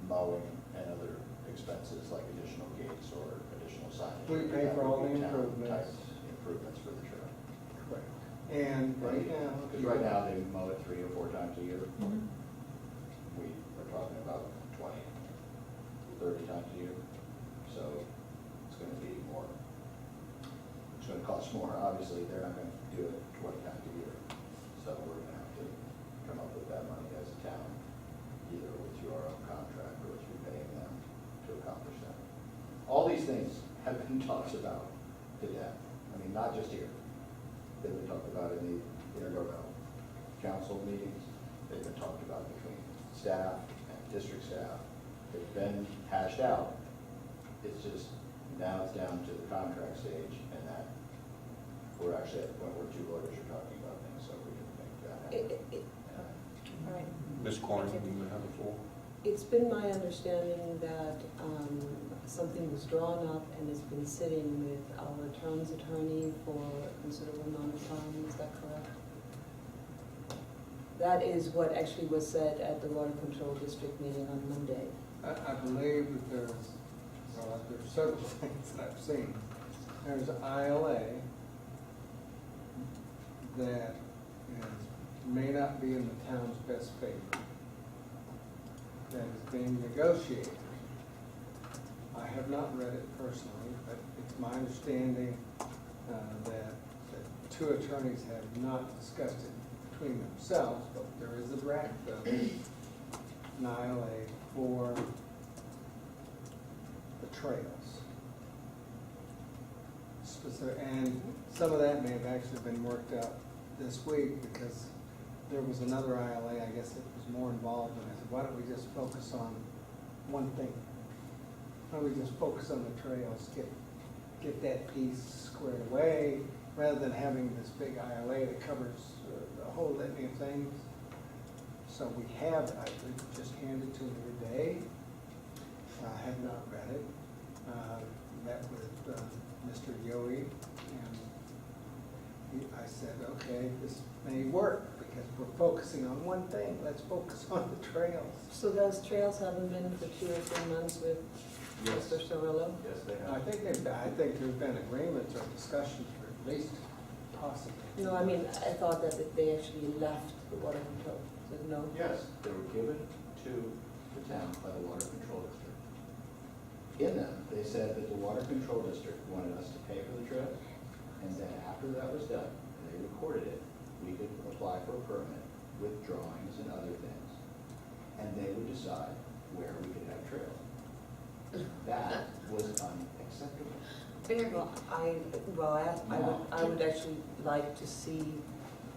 mowing and other expenses like additional gates or additional signage. We pay for all the That would be town improvements. type Improvements for the trail. Correct. And right now. Because right now, they mow it 3 or 4 times a year. Mhm. We are talking about 20, 30 times a year. So it's gonna be more. It's gonna cost more. Obviously, they're not gonna do it 20 times a year. So we're gonna have to come up with that money as a town, either through our own contract or through paying them to accomplish that. All these things have been talked about to death. I mean, not just here. They've been talked about in the intergovernmental council meetings. They've been talked about between staff and district staff. They've been hashed out. It's just, now it's down to the contract stage, and that, we're actually at the point where 2 lawyers are talking about things, so we can make that happen. All right, Ms. Corning, Thank you. you have the floor. It's been my understanding that something was drawn up and has been sitting with our town's attorney for a considerable amount of time, is that correct? That is what actually was said at the Water Control District meeting on Monday. I believe that there's several things that I've seen. There's an ILA that may not be in the town's best favor, that is being negotiated. I have not read it personally, but it's my understanding that the 2 attorneys have not discussed it between themselves, but there is a draft of an ILA for the trails. And some of that may have actually been worked out this week because there was another ILA, I guess, that was more involved, and I said, why don't we just focus on one thing? Why don't we just focus on the trails, get that piece squared away, rather than having this big ILA that covers a whole litany of things. So we have, I just handed to me today. I have not read it. Met with Mr. Yohe, and I said, okay, this may work, because we're focusing on one thing, let's focus on the trails. So those trails haven't been for 2 or 3 months with Yes. Mr. Cirillo? Yes, they I have. think there's been agreements or discussions for at least possibly. No, I mean, I thought that they actually left the Water Control, so no? Yes, they were given to the town by the Water Control District. In them, they said that the Water Control District wanted us to pay for the trail, and then after that was done, and they recorded it, we could apply for a permit with drawings and other things, and they would decide where we could have trails. That was unacceptable. Very. I would actually like to see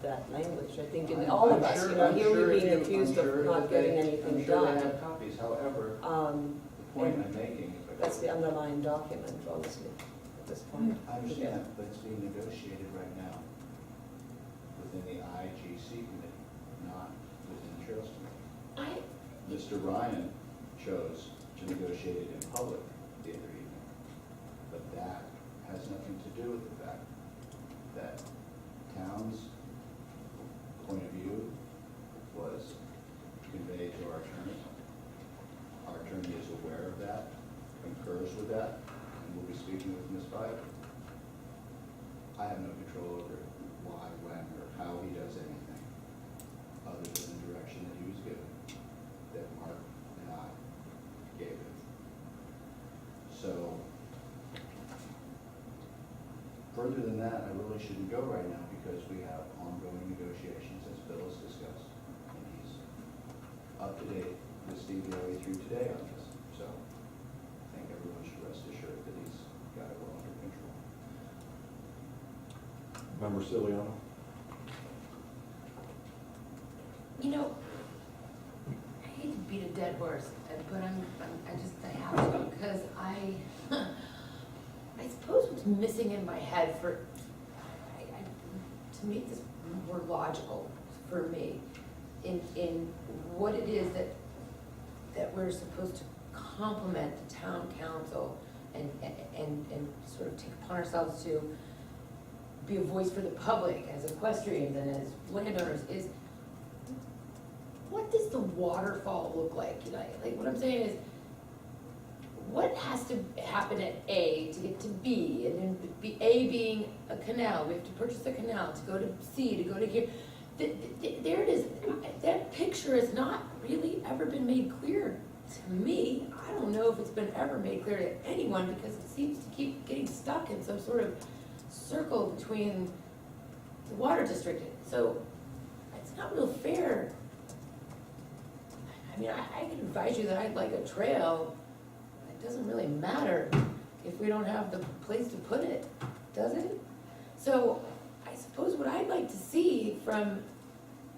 that language, I think in all of us, you know, here we're being accused of not getting anything I'm sure they done. have copies, however, the point I'm making, if I That's the underlying document, obviously, at this point. I understand, but it's being negotiated right now within the IGC committee, not within the Trails Committee. Mr. Ryan chose to negotiate it in public the other evening, but that has nothing to do with the fact that town's point of view was conveyed to our attorney. Our attorney is aware of that, concurs with that, and we'll be speaking with Ms. Byer. I have no control over why, when, or how he does anything, other than the direction that he was given, that Mark and I gave him. So, further than that, I really shouldn't go right now, because we have ongoing negotiations, as Bill has discussed, and he's up to date with Steve Yowie through today on this. So, I think everyone should rest assured that he's got it well under control. Member Ciliano? You know, I hate to beat a dead horse, but I have to, because I suppose what's missing in my head to make this more logical for me, in what it is that we're supposed to complement the town council and sort of take upon ourselves to be a voice for the public as equestrians and as landowners, is what does the waterfall look like? You know, like what I'm saying is, what has to happen at A to get to B, and then A being a canal, we have to purchase a canal, to go to C, to go to here. There it is, that picture has not really ever been made clear to me. I don't know if it's been ever made clear to anyone, because it seems to keep getting stuck in some sort of circle between the water district. So it's not real fair. I mean, I can advise you that I'd like a trail. It doesn't really matter if we don't have the place to put it, does it? So I suppose what I'd like to see from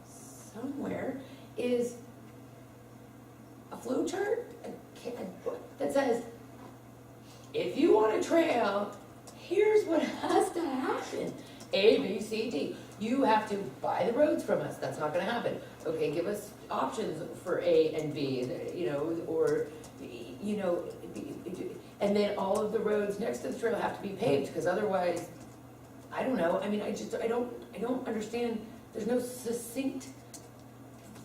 somewhere is a flow chart that says, if you want a trail, here's what has to happen. A, B, C, D. You have to buy the roads from us. That's not gonna happen. Okay, give us options for A and B, you know, or, you know, and then all of the roads next to the trail have to be paved, because otherwise, I don't know, I mean, I don't understand, there's no succinct,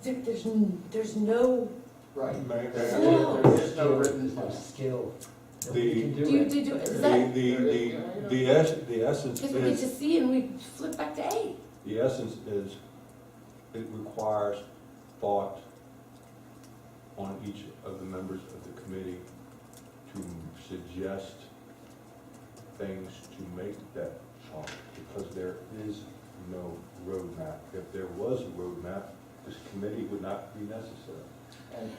there's no. Right. May- There is no written skill. that The- we can do Do you, it. is that, The essence because we get to is, C and we flip back to A. the essence is, it requires thought on each of the members of the committee to suggest things to make that chart, because there is no roadmap. If there was a roadmap, this committee would not be necessary.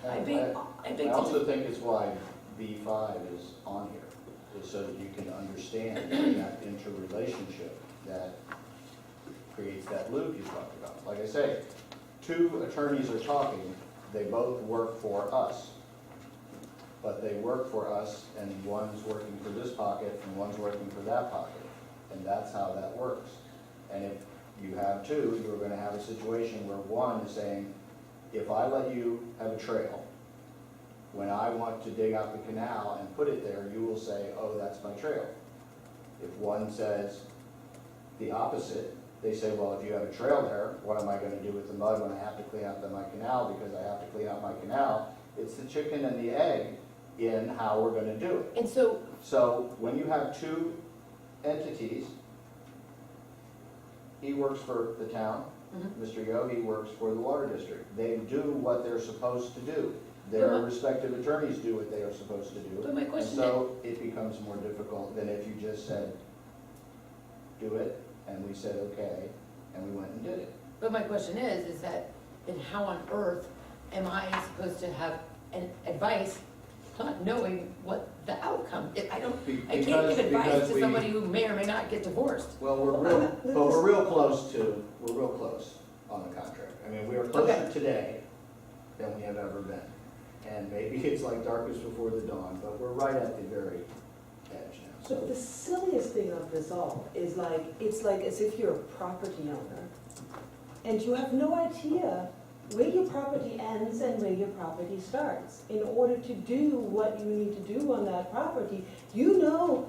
I beg I to also think it's why B5 is on here, is so that you can understand that interrelationship that creates that loop you talked about. Like I say, two attorneys are talking, they both work for us. But they work for us, and one's working for this pocket and one's working for that pocket. And that's how that works. And if you have two, you're gonna have a situation where one is saying, if I let you have a trail, when I want to dig out the canal and put it there, you will say, oh, that's my trail. If one says the opposite, they say, well, if you have a trail there, what am I gonna do with the mud when I have to clean out my canal, because I have to clean out my canal? It's the chicken and the egg in how we're gonna do it. And so, So when you have two entities, he works for the town, Mr. Yogi works for the water district. They do what they're supposed to do. Their But my- respective attorneys do what they are supposed to do. But my question And so it becomes more difficult than if you just said, do it, and we said, okay, and we went and did it. but my question is that, then how on earth am I supposed to have an advice not knowing what the outcome, I don't, I can't Because- give advice because to we- somebody who may or may not get divorced. Well, we're real close on the contract. I mean, we are closer Okay. today than we have ever been. And maybe it's like darkness before the dawn, but we're right at the very edge now, So the so. silliest thing of this all is like, it's like as if you're a property owner and you have no idea where your property ends and where your property starts. In order to do what you need to do on that property, you know